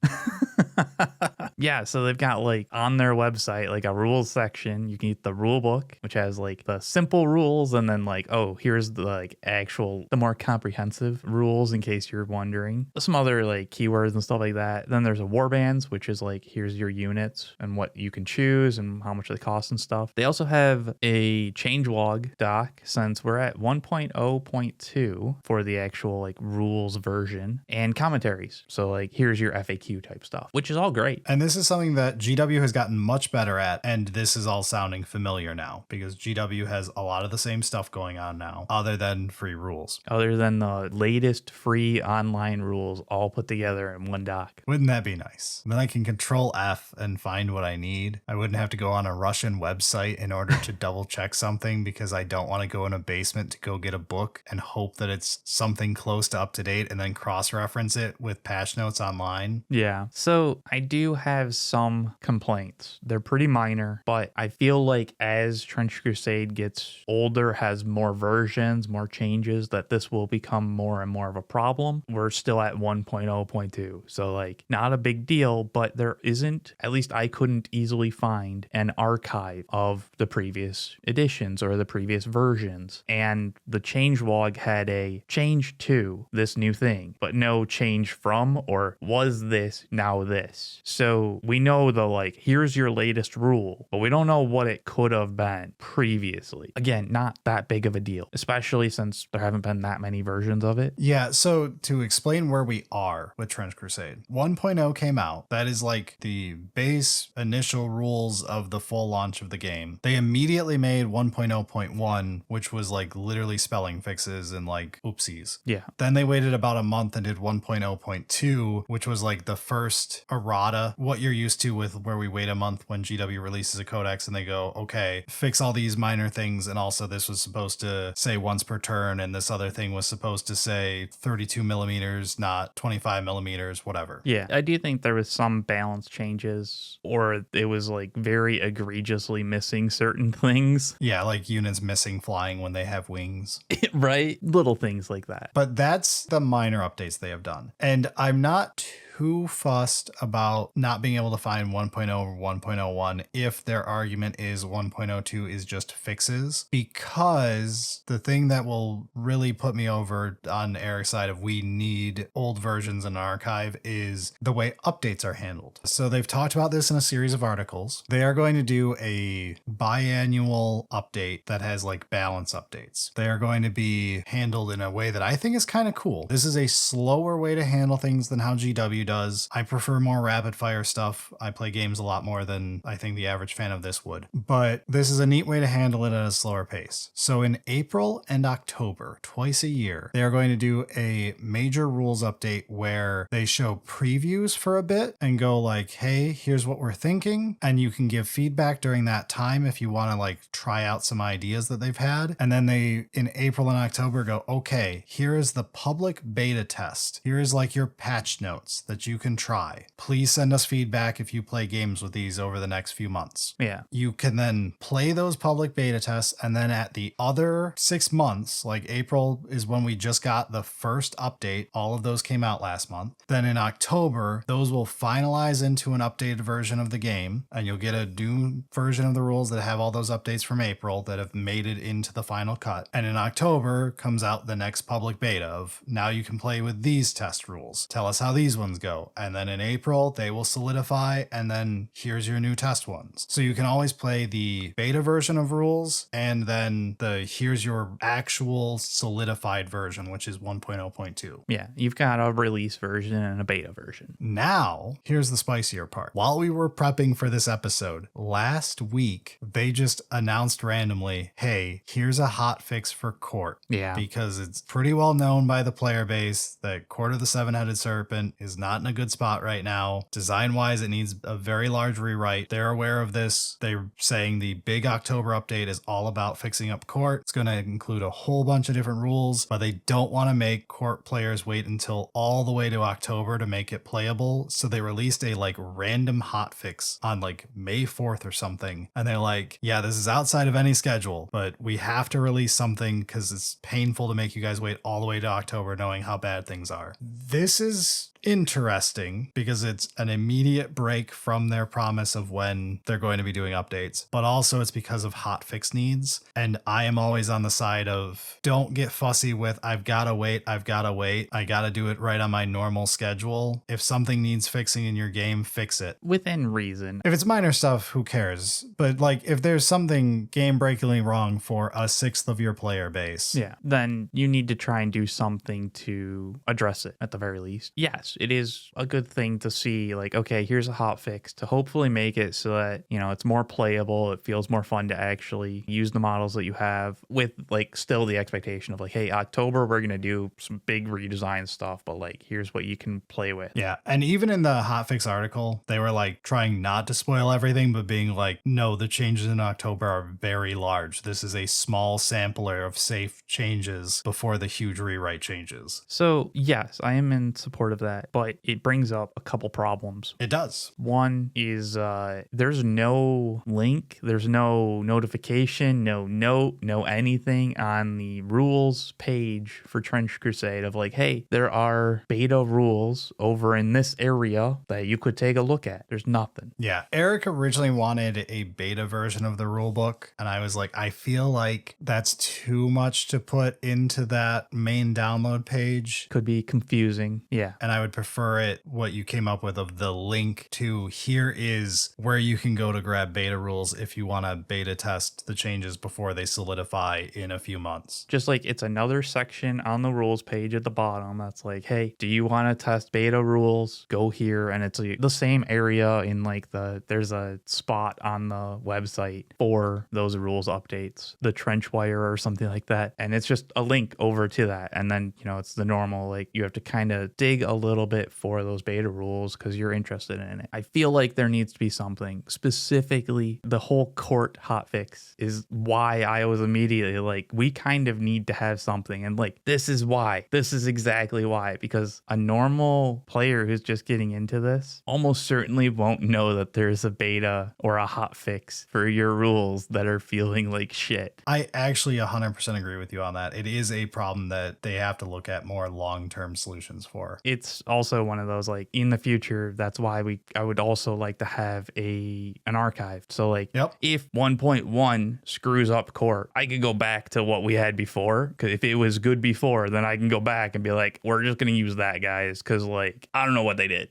Yeah, so they've got like on their website like a rules section. You can get the rule book, which has like the simple rules, and then like, oh, here's the like the more comprehensive rules in case you're wondering. Some other like keywords and stuff like that. Then there's a warbands, which is like, here's your units and what you can choose and how much they cost and stuff. They also have a changelog doc since we're at 1.0.2 for the actual like rules version, and commentaries. So like, here's your FAQ type stuff, which is all great. And this is something that GW has gotten much better at, and this is all sounding familiar now because GW has a lot of the same stuff going on now other than free rules. Other than the latest free online rules all put together in one doc. Wouldn't that be nice? Then I can control F and find what I need. I wouldn't have to go on a Russian website in order to double check something because I don't want to go in a basement to go get a book and hope that it's something close to up to date and then cross-reference it with patch notes online. Yeah. So I do have some complaints. They're pretty minor, but I feel like as Trench Crusade gets older, has more versions, more changes, that this will become more and more of a problem. We're still at 1.0.2. So like not a big deal, but there isn't, at least I couldn't easily find an archive of the previous editions or the previous versions. And the changelog had a change to this new thing, but no change from or was this now this. So we know the like, here's your latest rule, but we don't know what it could have been previously. Again, not that big of a deal, especially since there haven't been that many versions of it. Yeah, so to explain where we are with Trench Crusade, 1.0 came out. That is like the base initial rules of the full launch of the game. They immediately made 1.0.1, which was like literally spelling fixes and like oopsies. Yeah. Then they waited about a month and did 1.0.2, which was like the first errata, what what you're used to with where we wait a month when GW releases a codex and they go, okay, fix all these minor things. And also this was supposed to say once per turn, and this other thing was supposed to say 32 millimeters, not 25 millimeters, whatever. Yeah, I do think there was some balance changes, or it was like very egregiously missing certain things. Yeah, like units missing flying when they have wings. Right? Little things like that. But that's the minor updates they have done. And I'm not too fussed about not being able to find 1.0 or 1.01 if their argument is 1.02 is just fixes, because the thing that will really put me over on Eric's side of we need old versions in archive is the way updates are handled. So they've talked about this in a series of articles. They are going to do a biannual update that has like balance updates. They are going to be handled in a way that I think is kind of cool. This is a slower way to handle things than how GW does. I prefer more rapid fire stuff. I play games a lot more than I think the average fan of this would. But this is a neat way to handle it at a slower pace. So in April and October, twice a year, they are going to do a major rules update where they show previews for a bit and go like, hey, here's what we're thinking. And you can give feedback during that time if you want to like try out some ideas that they've had. And then they, in April and October, go, okay, here is the public beta test. Here is like your patch notes that you can try. Please send us feedback if you play games with these over the next few months. Yeah. You can then play those public beta tests, and then at the other 6 months, like April is when we just got the first update. All of those came out last month. Then in October, those will finalize into an updated version of the game, and you'll get a new version of the rules that have all those updates from April that have made it into the final cut. And in October comes out the next public beta of now you can play with these test rules. Tell us how these ones go. And then in April, they will solidify, and then here's your new test ones. So you can always play the beta version of rules, and then here's your actual solidified version, which is 1.0.2. Yeah, you've got a release version and a beta version. Now, here's the spicier part. While we were prepping for this episode, last week, they just announced randomly, hey, here's a hot fix for Court. Yeah. Because it's pretty well known by the player base that Court of the Seven-Headed Serpent is not in a good spot right now. Design-wise, it needs a very large rewrite. They're aware of this. They're saying the big October update is all about fixing up Court. It's going to include a whole bunch of different rules, but they don't want to make Court players wait until all the way to October to make it playable. So they released a like random hotfix on like May 4th or something. And they're like, yeah, this is outside of any schedule, but we have to release something because it's painful to make you guys wait all the way to October knowing how bad things are. This is interesting because it's an immediate break from their promise of when they're going to be doing updates, but also it's because of hotfix needs. And I am always on the side of don't get fussy with I gotta wait. I gotta do it right on my normal schedule. If something needs fixing in your game, fix it. Within reason. If it's minor stuff, who cares? But like if there's something game breakingly wrong for a sixth of your player base, yeah, then you need to try and do something to address it at the very least. Yes, it is a good thing to see like, okay, here's a hot fix to hopefully make it so that, you know, it's more playable. It feels more fun to actually use the models that you have with like still the expectation of like, hey, October, we're going to do some big redesign stuff, but like, here's what you can play with. Yeah. And even in the hotfix article, they were like trying not to spoil everything, but being like, no, the changes in October are very large. This is a small sampler of safe changes before the huge rewrite changes. So yes, I am in support of that, but it brings up a couple problems. It does. One is there's no link, there's no notification, no note, no anything on the rules page for Trench Crusade of like, hey, there are beta rules over in this area that you could take a look at. There's nothing. Yeah. Eric originally wanted a beta version of the rulebook, and I was like, I feel like that's too much to put into that main download page. Could be confusing. Yeah. And I would prefer it, what you came up with of the link to here is where you can go to grab beta rules if you want to beta test the changes before they solidify in a few months. Just like it's another section on the rules page at the bottom that's like, hey, do you want to test beta rules? Go here. And it's the same area in like there's a spot on the website for those rules updates, the trench wire or something like that. And it's just a link over to that. And then, you know, it's the normal, like you have to kind of dig a little little bit for those beta rules because you're interested in it. I feel like there needs to be something specifically. The whole court hotfix is why I was immediately like, we kind of need to have something. And like, this is why. This is exactly why. Because a normal player who's just getting into this almost certainly won't know that there's a beta or a hotfix for your rules that are feeling like shit. I actually 100% agree with you on that. It is a problem that they have to look at more long-term solutions for. It's also one of those, like, in the future, that's why I would also like to have an archive. So like, if 1.1 screws up court, I could go back to what we had before. Because if it was good before, then I can go back and be like, we're just going to use that, guys. Because like, I don't know what they did.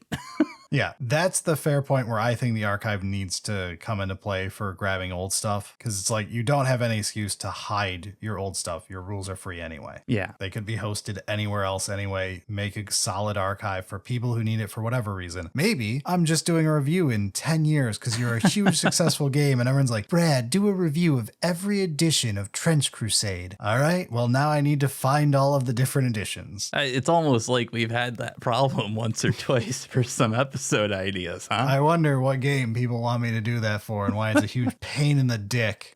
Yeah, that's the fair point where I think the archive needs to come into play for grabbing old stuff, because it's like you don't have any excuse to hide your old stuff. Your rules are free anyway. Yeah. They could be hosted anywhere else anyway. Make a solid archive for people who need it for whatever reason. Maybe I'm just doing a review in 10 years because you're a huge successful game and everyone's like, Brad, do a review of every edition of Trench Crusade. All right, well, now I need to find all of the different editions. It's almost like we've had that problem once or twice for some episode ideas, huh? I wonder what game people want me to do that for and why it's a huge pain in the dick.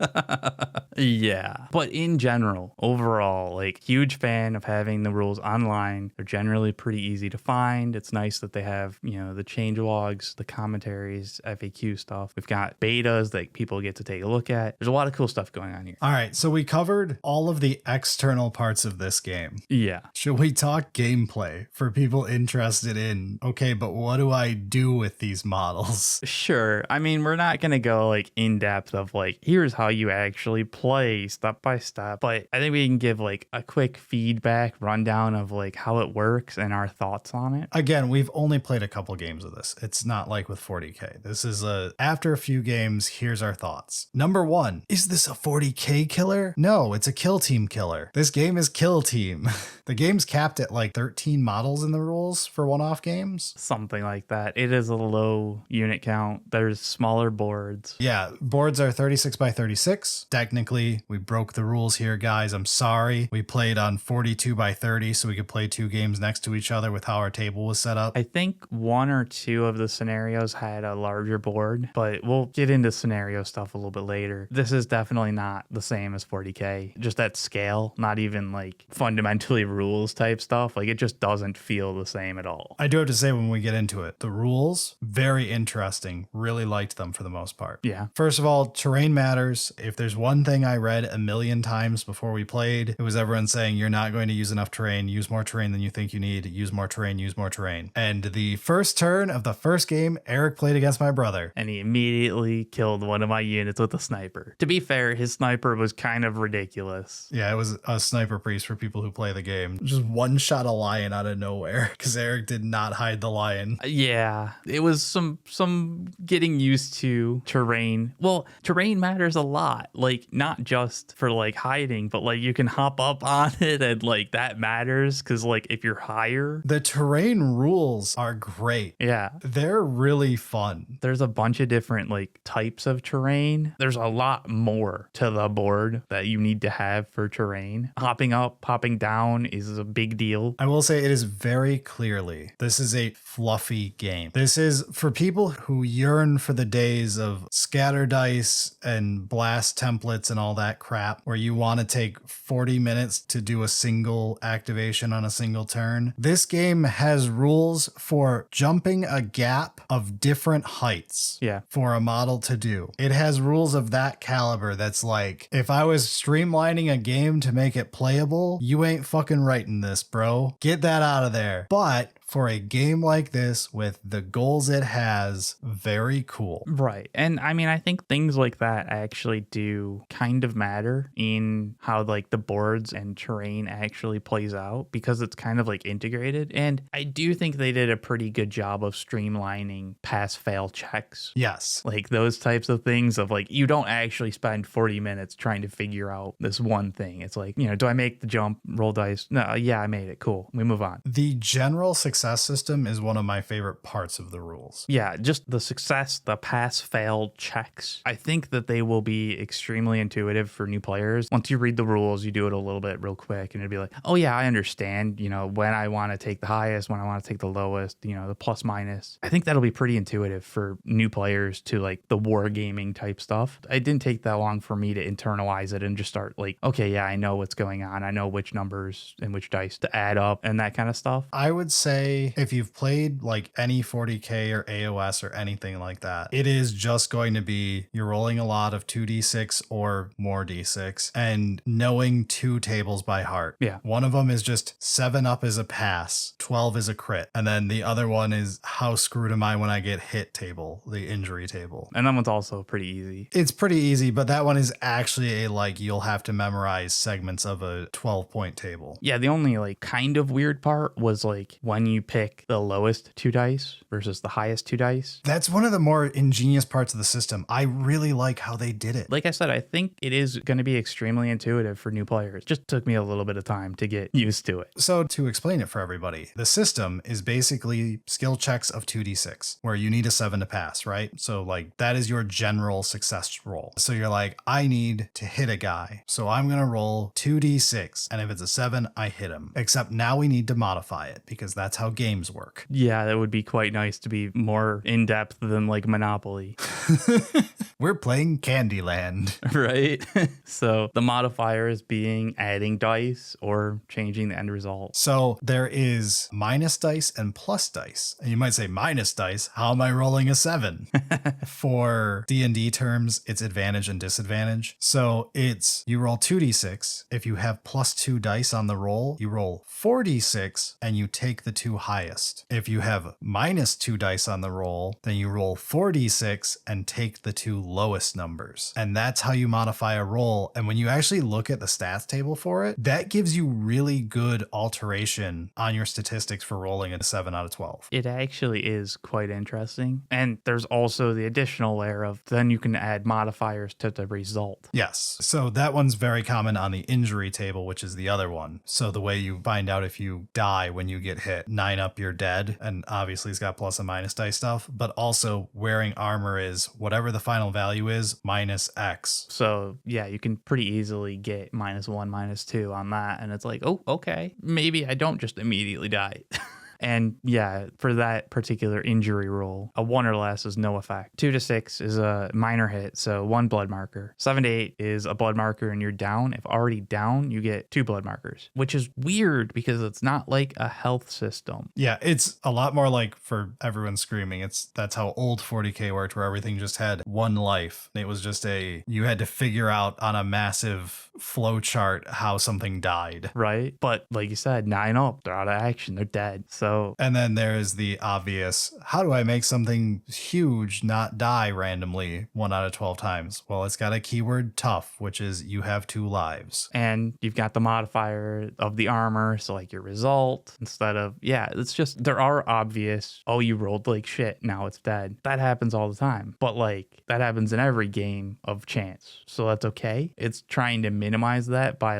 Yeah. But in general, overall, like, huge fan of having the rules online. They're generally pretty easy to find. It's nice that they have, you know, the change logs, the commentaries, FAQ stuff. We've got betas that people get to take a look at. There's a lot of cool stuff going on here. All right, so we covered all of the external parts of this game. Yeah. Should we talk gameplay for people interested in, okay, but what do I do with these models? Sure. I mean, we're not going to go like in depth of like, here's how you actually play step by step, but I think we can give like a quick feedback rundown of like how it works and our thoughts on it. Again, we've only played a couple games of this. It's not like with 40K. This is after a few games, here's our thoughts. Number one, is this a 40K killer? No, it's a kill team killer. This game is kill team. The game's capped at like 13 models in the rules for one-off games. Something like that. It is a low unit count. There's smaller boards. Yeah, boards are 36 by 36. Technically, we broke the rules here, guys. I'm sorry. We played on 42 by 30 so we could play two games next to each other with how our table was set up. I think one or two of the scenarios had a larger board, but we'll get into scenario stuff a little bit later. This is definitely not the same as 40K. Just at scale, not even like fundamentally rules type stuff. Like, it just doesn't feel the same at all. I do have to say, when we get into it, the rules, very interesting. Really liked them for the most part. Yeah. First of all, terrain matters. If there's one thing I read a million times before we played, it was everyone saying, you're not going to use enough terrain. Use more terrain than you think you need. Use more terrain. Use more terrain. And the first turn of the first game, Eric played against my brother. And he immediately killed one of my units with a sniper. To be fair, his sniper was kind of ridiculous. Yeah, it was a sniper priest for people who play the game. Just one shot a lion out of nowhere because Eric did not hide the lion. Yeah, it was some getting used to terrain. Well, terrain matters a lot. Like, not just for like hiding, but like you can hop up on it and like that matters because like if you're higher. The terrain rules are great. Yeah. They're really fun. There's a bunch of different like types of terrain. There's a lot more to the board that you need to have for terrain. Hopping up, hopping down is a big deal. I will say it is very clearly, this is a fluffy game. This is for people who yearn for the days of scatter dice and blast templates and all that crap, where you want to take 40 minutes to do a single activation on a single turn. This game has rules for jumping a gap of different heights. Yeah. For a model to do. It has rules of that caliber that's like, if I was streamlining a game to make it playable, you ain't fucking writing this, bro. Get that out of there. But for a game like this with the goals it has, very cool. Right. And I mean, I think things like that actually do kind of matter in how like the boards and terrain actually plays out, because it's kind of like integrated. And I do think they did a pretty good job of streamlining pass fail checks. Yes. Like those types of things of like, you don't actually spend 40 minutes trying to figure out this one thing. It's like, you know, do I make the jump, roll dice? No, yeah, I made it. Cool. We move on. The general success success system is one of my favorite parts of the rules. Yeah, just the success, the pass-fail checks. I think that they will be extremely intuitive for new players. Once you read the rules, you do it a little bit real quick, and it'd be like, oh yeah, I understand, when I want to take the highest, when I want to take the lowest, the plus minus. I think that'll be pretty intuitive for new players to like the wargaming type stuff. It didn't take that long for me to internalize it and just start like, okay, yeah, I know what's going on. I know which numbers and which dice to add up and that kind of stuff. I would say if you've played like any 40K or AOS or anything like that, it is just going to be you're rolling a lot of 2d6 or more d6 and knowing 2 tables by heart. Yeah. One of them is just 7 up is a pass, 12 is a crit. And then the other one is how screwed am I when I get hit table, the injury table. And that one's also pretty easy. It's pretty easy, but that one is actually you'll have to memorize segments of a 12-point table. Yeah, the only kind of weird part was when you pick the lowest 2 dice versus the highest 2 dice. That's one of the more ingenious parts of the system. I really like how they did it. Like I said, I think it is going to be extremely intuitive for new players. Just took me a little bit of time to get used to it. So to explain it for everybody, the system is basically skill checks of 2d6 where you need a 7 to pass, right? So that is your general success roll. So you're like, I need to hit a guy. So I'm going to roll 2d6. And if it's a 7, I hit him. Except now we need to modify it because that's how games work. Yeah, that would be quite nice to be more in-depth than Monopoly. We're playing Candyland. Right? So the modifiers being adding dice or changing the end result. So there is minus dice and plus dice. And you might say minus dice, how am I rolling a 7? For D&D terms, it's advantage and disadvantage. So it's you roll 2d6. If you have plus 2 dice on the roll, you roll 4d6 and you take the 2 highest. If you have minus 2 dice on the roll, then you roll 4d6 and take the 2 lowest numbers. And that's how you modify a roll. And when you actually look at the stats table for it, that gives you really good alteration on your statistics for rolling a 7 out of 12. It actually is quite interesting. And there's also the additional layer of then you can add modifiers to the result. Yes. So that one's very common on the injury table, which is the other one. So the way you find out if you die when you get hit, 9 up, you're dead. And obviously it's got plus and minus dice stuff, but also wearing armor is whatever the final value is minus X. So yeah, you can pretty easily get -1, -2 on that. And it's like, oh, okay, maybe I don't just immediately die. And yeah, for that particular injury roll, a 1 or less is no effect. 2 to 6 is a minor hit, so 1 blood marker. 7 to 8 is a blood marker and you're down. If already down, you get 2 blood markers, which is weird because it's not like a health system. Yeah, it's a lot more like for everyone screaming. That's how old 40K worked, where everything just had 1 life. It was just you had to figure out on a massive flow chart how something died. Right? But like you said, 9 up, they're out of action, they're dead. So and then there's the obvious, how do I make something huge not die randomly 1 out of 12 times? Well, it's got a keyword tough, which is you have 2 lives. And you've got the modifier of the armor, so your result instead of, it's just, there are obvious, oh, you rolled like shit, now it's dead. That happens all the time. But that happens in every game of chance. So that's okay. It's trying to minimize that by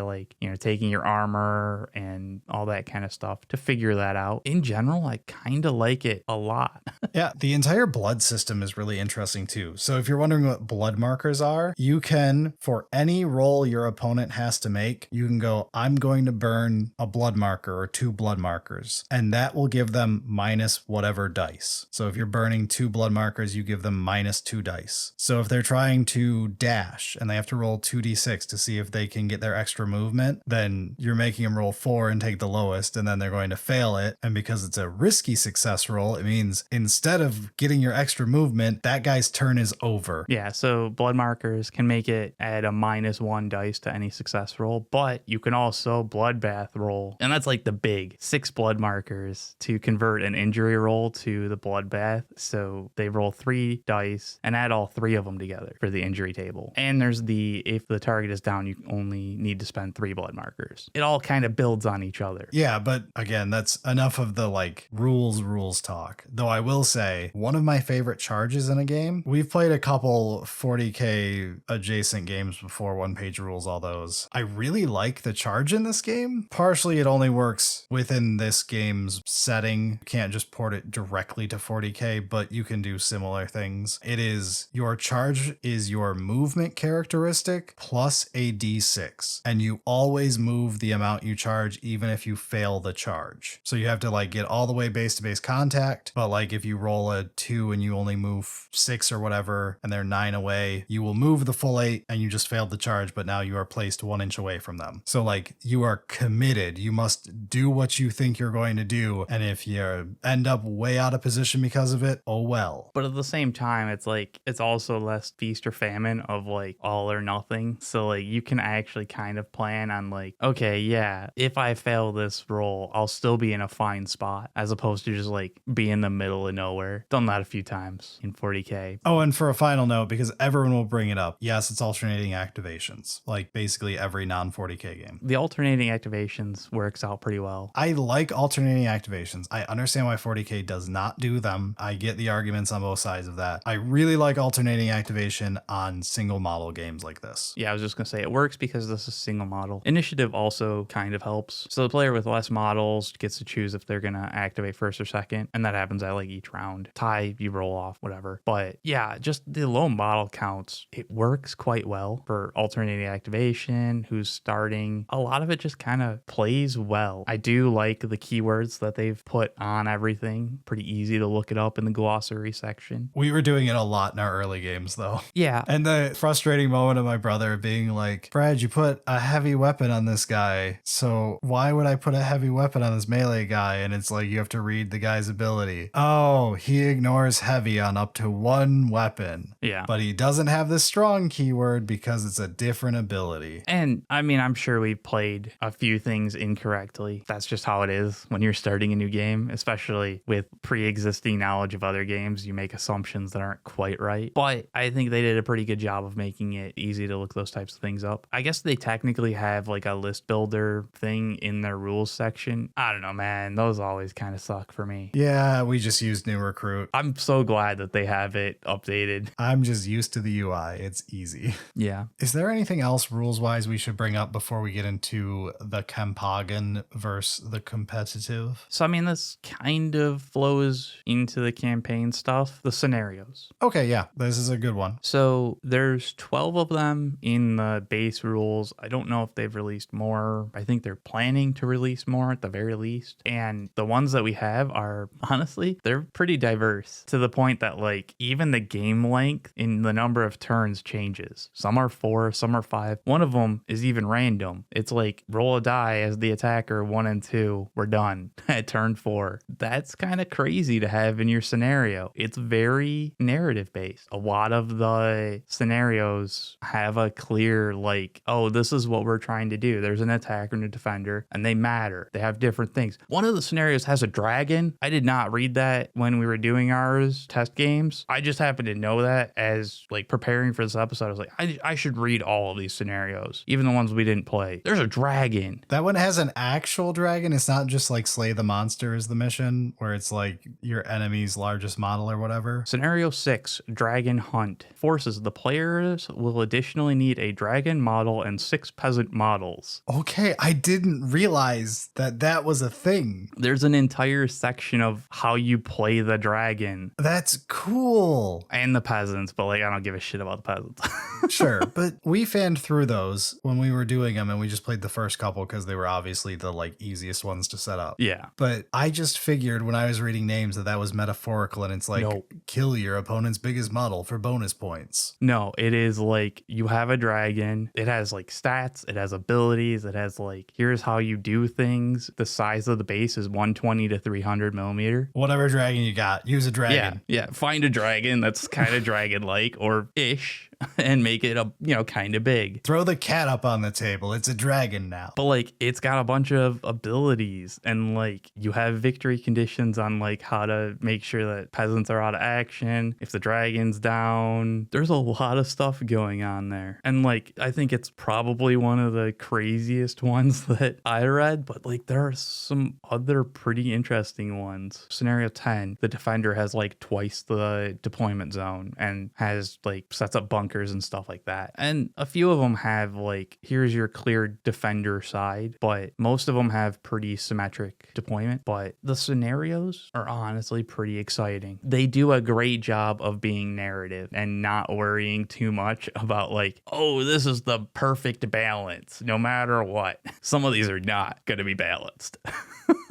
taking your armor and all that kind of stuff to figure that out. In general, I kind of like it a lot. Yeah, the entire blood system is really interesting too. So if you're wondering what blood markers are, you can, for any roll your opponent has to make, you can go, I'm going to burn a blood marker or 2 blood markers, and that will give them minus whatever dice. So if you're burning 2 blood markers, you give them minus 2 dice. So if they're trying to dash and they have to roll 2d6 to see if they can get their extra movement, then you're making them roll 4 and take the lowest, and then they're going to fail it. And because it's a risky success roll, it means instead of getting your extra movement, that guy's turn is over. Yeah, so blood markers can make it add a -1 dice to any success roll, but you can also bloodbath roll. And that's the big 6 blood markers to convert an injury roll to the bloodbath. So they roll 3 dice and add all 3 of them together for the injury table. And there's if the target is down, you only need to spend 3 blood markers. It all kind of builds on each other. Yeah, but again, that's enough of the like rules talk. Though I will say, one of my favorite charges in a game, we've played a couple 40K adjacent games before, one page rules, all those. I really like the charge in this game. Partially it only works within this game's setting. You can't just port it directly to 40K, but you can do similar things. It is your charge is your movement characteristic plus a d6, and you always move the amount you charge even if you fail the charge. So you have to like get all the way base to base contact, but like if you roll a 2 and you only move 6 or whatever and they're 9 away, you will move the full 8 and you just failed the charge, but now you are placed 1 inch away from them. So like you are committed. You must do what you think you're going to do, and if you end up way out of position because of it, oh well. But at the same time, it's like it's also less feast or famine of like all or nothing. So like you can actually kind of plan on like, okay, yeah, if I fail this roll, I'll still be in a fine spot, as opposed to just like be in the middle of nowhere. Done that a few times in 40K. Oh, and for a final note, because everyone will bring it up, yes, it's alternating activations, like basically every non-40K game. The alternating activations works out pretty well. I like alternating activations. I understand why 40K does not do them. I get the arguments on both sides of that. I really like alternating activation on single model games like this. Yeah, I was just going to say it works because this is single model. Initiative also kind of helps. So the player with less models gets to choose if they're going to activate first or second, and that happens at like each round. Tie, you roll off, whatever. But yeah, just the low model counts, it works quite well for alternating activation, who's starting. A lot of it just kind of plays well. I do like the keywords that they've put on everything. Pretty easy to look it up in the glossary section. We were doing it a lot in our early games though. Yeah. And the frustrating moment of my brother being like, Brad, you put a heavy weapon on this guy, so why would I put a heavy weapon on this melee guy? And it's like, you have to read the guy's ability. Oh, he ignores heavy on up to 1 weapon. Yeah. But he doesn't have the strong keyword because it's a different ability. And I mean, I'm sure we've played a few things incorrectly. That's just how it is when you're starting a new game, especially with pre-existing knowledge of other games. You make assumptions that aren't quite right. But I think they did a pretty good job of making it easy to look those types of things up. I guess they technically have like a list builder thing in their rules section. I don't know, man. Those always kind of suck for me. Yeah, we just used New Recruit. I'm so glad that they have it updated. I'm just used to the UI. It's easy. Yeah. Is there anything else rules-wise we should bring up before we get into the Campaign versus the competitive? So, I mean, this kind of flows into the campaign stuff, the scenarios. Okay, yeah, this is a good one. So there's 12 of them in the base rules. I don't know if they've released more. I think they're planning to release more at the very least. And the ones that we have are, honestly, they're pretty diverse to the point that like even the game length in the number of turns changes. Some are 4, some are 5. One of them is even random. It's like roll a die as the attacker, 1 and 2, we're done at turn 4. That's kind of crazy to have in your scenario. It's very narrative based. A lot of the scenarios have a clear like, oh, this is what we're trying to do. There's an attacker and a defender, and they matter. They have different things. One of the scenarios has a dragon. I did not read that when we were doing ours test games. I just happened to know that as like preparing for this episode. I was like, I should read all of these scenarios, even the ones we didn't play. There's a dragon. That one has an actual dragon. It's not just like slay the monster is the mission where it's like your enemy's largest model or whatever. Scenario 6, Dragon Hunt. Forces the players will additionally need a dragon model and 6 peasant models. Okay, I didn't realize that that was a thing. There's an entire section of how you play the dragon. That's cool. And the peasants, but like I don't give a shit about the peasants. Sure, but we fanned through those when we were doing them, and we just played the first couple because they were obviously the like easiest ones to set up. Yeah. But I just figured when I was reading names that was metaphorical, and it's like kill your opponent's biggest model for bonus points. No, it is like you have a dragon. It has like stats. It has abilities. It has like here's how you do things. The size of the base is 120 to 300 millimeter. Whatever dragon you got, use a dragon. Yeah. Find a dragon that's kind of dragon-like or ish. and make it a, kind of big. Throw the cat up on the table. It's a dragon now. But like it's got a bunch of abilities, and like you have victory conditions on like how to make sure that peasants are out of action if the dragon's down. There's a lot of stuff going on there. And like I think it's probably one of the craziest ones that I read, but like there are some other pretty interesting ones. Scenario 10, the defender has like twice the deployment zone and has like sets up bunkers and stuff like that. And a few of them have like, here's your clear defender side, but most of them have pretty symmetric deployment. But the scenarios are honestly pretty exciting. They do a great job of being narrative and not worrying too much about like, oh, this is the perfect balance no matter what. Some of these are not going to be balanced.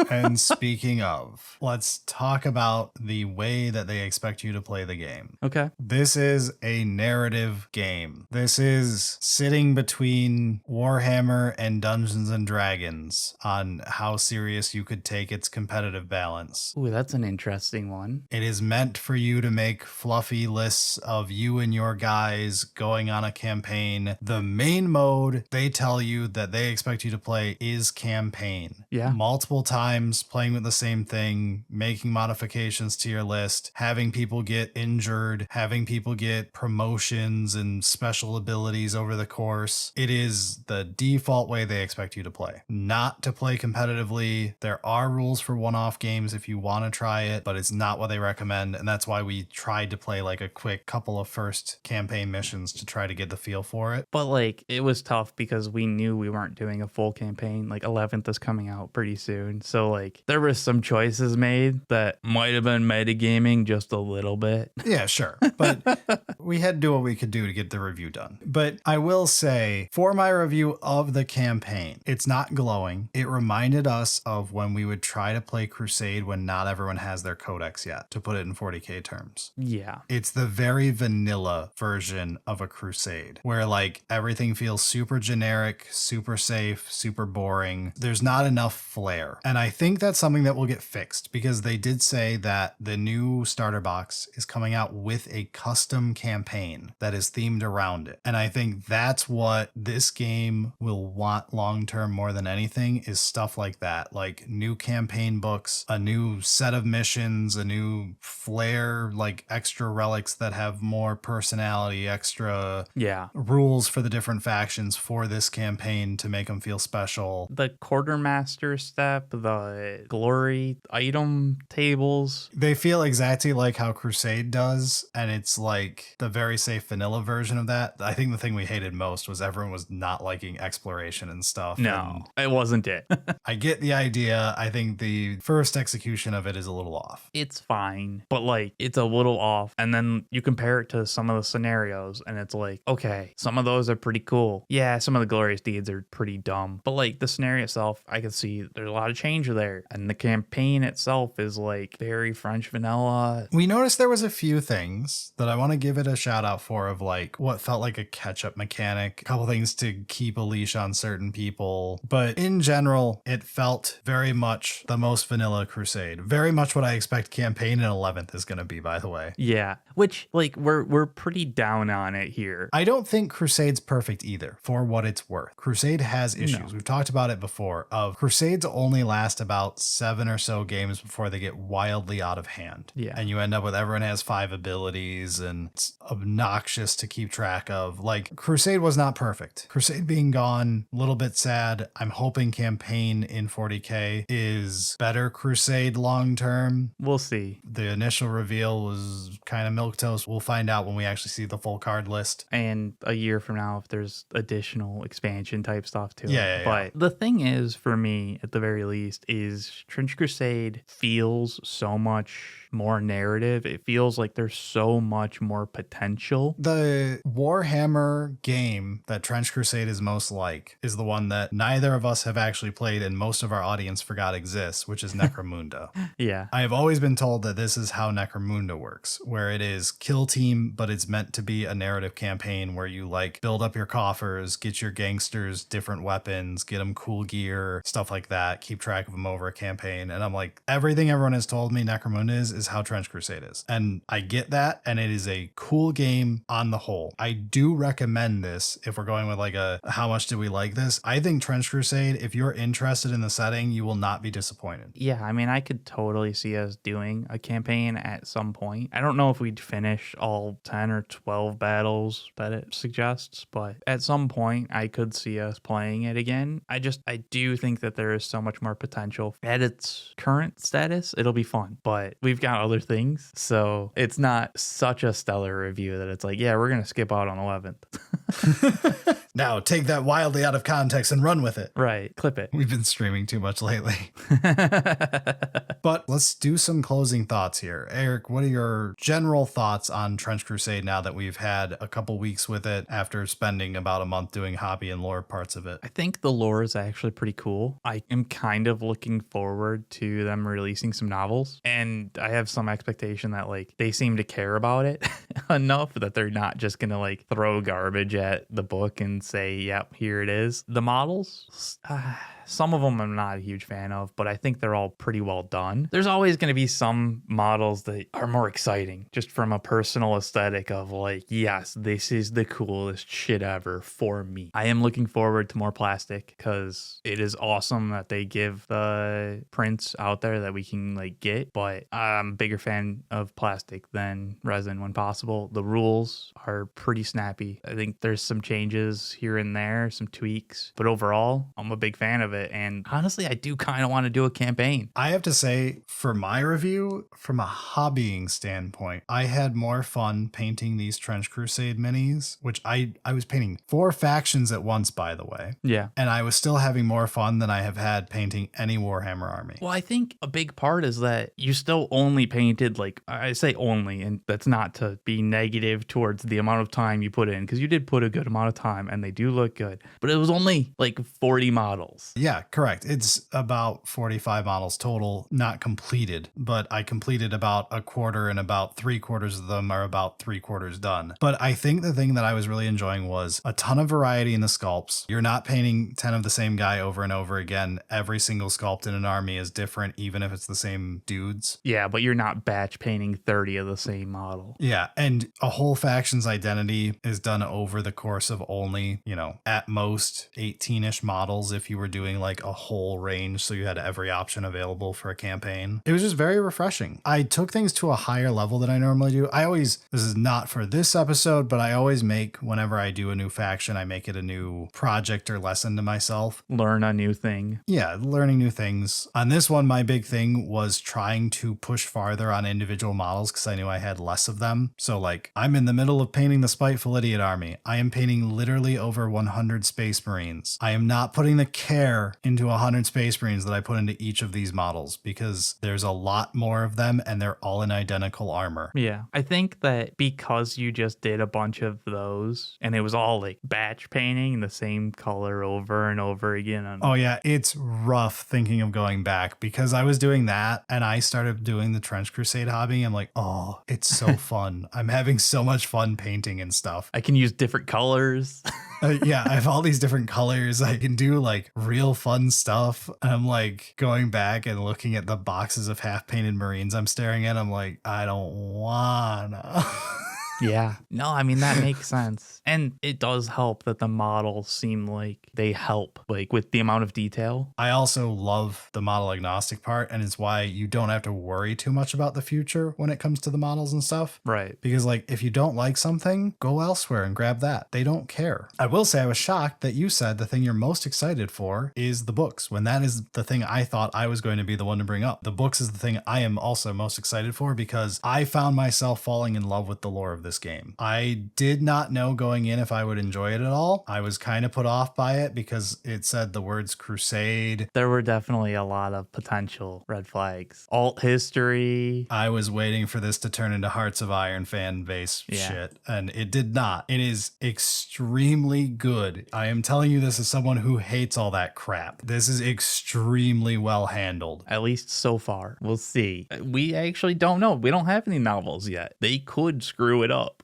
And speaking of, let's talk about the way that they expect you to play the game. Okay. This is a narrative game. This is sitting between Warhammer and Dungeons and Dragons on how serious you could take its competitive balance. Ooh, that's an interesting one. It is meant for you to make fluffy lists of you and your guys going on a campaign. The main mode they tell you that they expect you to play is campaign. Yeah. Multiple times playing with the same thing, making modifications to your list, having people get injured, having people get promotions and special abilities over the course. It is the default way they expect you to play. Not to play competitively. There are rules for one-off games if you want to try it, but it's not what they recommend. And that's why we tried to play like a quick couple of first campaign missions to try to get the feel for it. But like it was tough because we knew we weren't doing a full campaign. Like 11th is coming out pretty soon. So like there were some choices made that might have been metagaming just a little bit. Yeah, sure. But we had to do what we could do to get the review done. But I will say, for my review of the campaign, it's not glowing. It reminded us of when we would try to play Crusade when not everyone has their codex yet, to put it in 40K terms. Yeah. It's the very vanilla version of a Crusade, where like everything feels super generic, super safe, super boring. There's not enough flair. And I think that's something that will get fixed, because they did say that the new starter box is coming out with a custom campaign that is themed around it. And I think that's what this game will want long-term more than anything, is stuff like that, like new campaign books, a new set of missions, a new flair, like extra relics that have more personality, extra rules for the different factions for this campaign to make them feel special. The quartermaster step, the glory item tables. They feel exactly like how Crusade does, and it's like the very safe vanilla version of that. I think the thing we hated most was everyone was not liking exploration and stuff. No, it wasn't it. I get the idea. I think the first execution of it is a little off. It's fine, but like it's a little off. And then you compare it to some of the scenarios and it's like, okay, some of those are pretty cool. Yeah, some of the glorious deeds are pretty dumb, but like the scenario itself, I can see there's a lot of change there. And the campaign itself is like very French vanilla. We noticed there was a few things that I want to give it a shout out for, of like what felt like a catch-up mechanic, a couple things to keep a leash on certain people. But in general, it felt very much the most vanilla Crusade. Very much what I expect campaign in 11th is going to be, by the way. Yeah, which like we're pretty down on it here. I don't think Crusade's perfect either, for what it's worth. Crusade has issues. No. We've talked about it before, of Crusades only last about 7 or so games before they get wildly out of hand. Yeah. And you end up with everyone has 5 abilities and it's obnoxious to keep track of. Like, Crusade was not perfect. Crusade being gone, a little bit sad. I'm hoping campaign in 40K is better Crusade long term. We'll see. The initial reveal was kind of milquetoast. We'll find out when we actually see the full card list. And a year from now, if there's additional expansion type stuff to it. Yeah. But the thing is, for me, at the very least, is Trench Crusade feels so much more narrative. It feels like there's so much more potential. The Warhammer game that Trench Crusade is most like is the one that neither of us have actually played and most of our audience forgot exists, which is Necromunda. Yeah. I have always been told that this is how Necromunda works, where it is kill team, but it's meant to be a narrative campaign where you like build up your coffers, get your gangsters different weapons, get them cool gear, stuff like that, keep track of them over a campaign. And I'm like, everything everyone has told me Necromunda is how Trench Crusade is. And I get that, and it is a cool game on the whole, I do recommend this if we're going with like a how much do we like this. I think Trench Crusade, if you're interested in the setting, you will not be disappointed. Yeah, I mean, I could totally see us doing a campaign at some point. I don't know if we'd finish all 10 or 12 battles that it suggests, but at some point I could see us playing it again. I do think that there is so much more potential at its current status. It'll be fun, but we've got other things. So it's not such a stellar review that it's like, yeah, we're going to skip out on 11th. Now take that wildly out of context and run with it. Right. Clip it. We've been streaming too much lately. But let's do some closing thoughts here. Eric, what are your general thoughts on Trench Crusade now that we've had a couple weeks with it after spending about a month doing hobby and lore parts of it? I think the lore is actually pretty cool. I am kind of looking forward to them releasing some novels, and I have some expectation that like they seem to care about it enough that they're not just gonna like throw garbage at the book and say, yep, here it is. The models, some of them I'm not a huge fan of, but I think they're all pretty well done. There's always going to be some models that are more exciting just from a personal aesthetic of like, yes, this is the coolest shit ever for me. I am looking forward to more plastic because it is awesome that they give the prints out there that we can like get, but I'm a bigger fan of plastic than resin when possible. The rules are pretty snappy. I think there's some changes here and there, some tweaks, but overall, I'm a big fan of it. And honestly, I do kind of want to do a campaign. I have to say, for my review, from a hobbying standpoint, I had more fun painting these Trench Crusade minis, which I was painting 4 factions at once, by the way. Yeah. And I was still having more fun than I have had painting any Warhammer army. Well, I think a big part is that you still only painted, like, I say only, and that's not to be negative towards the amount of time you put in, because you did put a good amount of time and they do look good, but it was only like 40 models. Yeah, correct. It's about 45 models total, not completed, but I completed about a quarter and about 3/4 of them are about 3/4 done. But I think the thing that I was really enjoying was a ton of variety in the sculpts. You're not painting 10 of the same guy over and over again. Every single sculpt in an army is different, even if it's the same dudes. Yeah, but you're not batch painting 30 of the same model. Yeah, and a whole faction's identity is done over the course of only, at most 18-ish models if you were doing like a whole range, so you had every option available for a campaign. It was just very refreshing. I took things to a higher level than I normally do. This is not for this episode, but I always make, whenever I do a new faction, I make it a new project or lesson to myself. Learn a new thing. Yeah, learning new things. On this one, my big thing was trying to push farther on individual models because I knew I had less of them. So like, I'm in the middle of painting the Spiteful Idiot army. I am painting literally over 100 Space Marines. I am not putting the care into 100 Space Marines that I put into each of these models because there's a lot more of them and they're all in identical armor. Yeah, I think that because you just did a bunch of those and it was all like batch painting the same color over and over again. Oh yeah, it's rough thinking of going back because I was doing that and I started doing the Trench Crusade hobby. I'm like, oh, it's so fun. I'm having so much fun painting and stuff. I can use different colors. Yeah, I have all these different colors. I can do like real fun stuff. And I'm like going back and looking at the boxes of half painted Marines I'm staring at. I'm like, I don't wanna. Yeah. No, I mean, that makes sense. And it does help that the models seem like they help, like with the amount of detail. I also love the model agnostic part, and it's why you don't have to worry too much about the future when it comes to the models and stuff. Right. Because like, if you don't like something, go elsewhere and grab that. They don't care. I will say I was shocked that you said the thing you're most excited for is the books, when that is the thing I thought I was going to be the one to bring up. The books is the thing I am also most excited for because I found myself falling in love with the lore of this game. I did not know going in if I would enjoy it at all. I was kind of put off by it because it said the words Crusade. There were definitely a lot of potential red flags. Alt history. I was waiting for this to turn into Hearts of Iron fan base shit, and it did not. It is extremely good. I am telling you this as someone who hates all that crap. This is extremely well handled. At least so far. We'll see. We actually don't know. We don't have any novels yet. They could screw it up.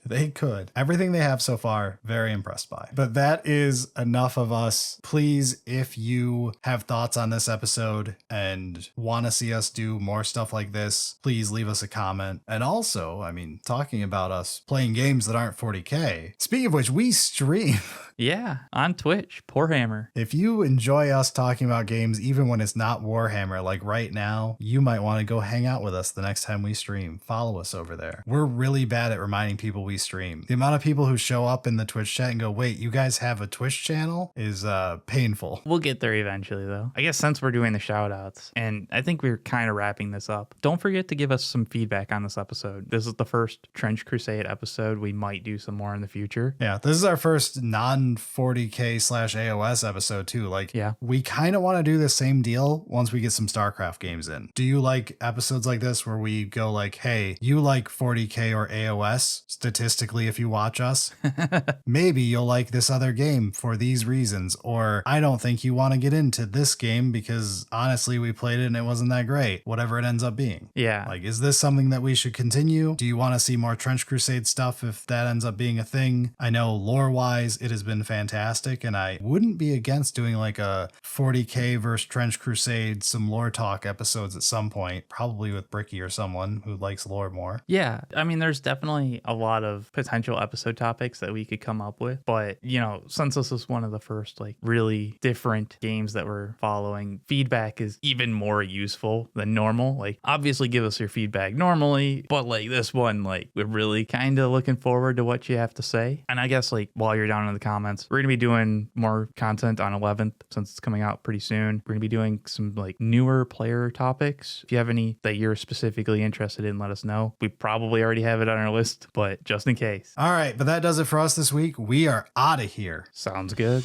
They could. Everything they have so far, very impressed by. But that is enough of us. Please, if you have thoughts on this episode and want to see us do more stuff like this, please leave us a comment. And also, I mean, talking about us playing games that aren't 40K, speaking of which, we stream. Yeah, on Twitch, Warhammer. If you enjoy us talking about games, even when it's not Warhammer, like right now, you might want to go hang out with us the next time we stream. Follow us over there. We're really bad at reminding people we stream. The amount of people who show up in the Twitch chat and go, wait, you guys have a Twitch channel is painful. We'll get there eventually, though. I guess since we're doing the shout outs, and I think we're kind of wrapping this up, don't forget to give us some feedback on this episode. This is the first Trench Crusade episode. We might do some more in the future. Yeah, this is our first non-40K/AOS episode too. Like, yeah, we kind of want to do the same deal once we get some StarCraft games in. Do you like episodes like this where we go like, hey, you like 40K or AOS statistically if you watch us? Maybe you'll like this other game for these reasons. Or I don't think you want to get into this game because honestly, we played it and it wasn't that great. Whatever it ends up being. Yeah. Like, is this something that we should continue? Do you want to see more Trench Crusade stuff if that ends up being a thing? I know lore-wise, it has been fantastic, and I wouldn't be against doing like a 40K versus Trench Crusade, some lore talk episodes at some point, probably with Bricky or someone who likes lore more. Yeah, I mean, there's definitely a lot of potential episode topics that we could come up with, but you know, since this is one of the first like really different games that we're following, feedback is even more useful than normal. Like, obviously give us your feedback normally, but like this one, like we're really kind of looking forward to what you have to say. And I guess like while you're down in the comments, we're gonna be doing more content on 11th since it's coming out pretty soon. We're gonna be doing some like newer player topics. If you have any that you're specifically interested in, let us know. We probably already have it on our list, but just in case. All right, but that does it for us this week. We are out of here. Sounds good.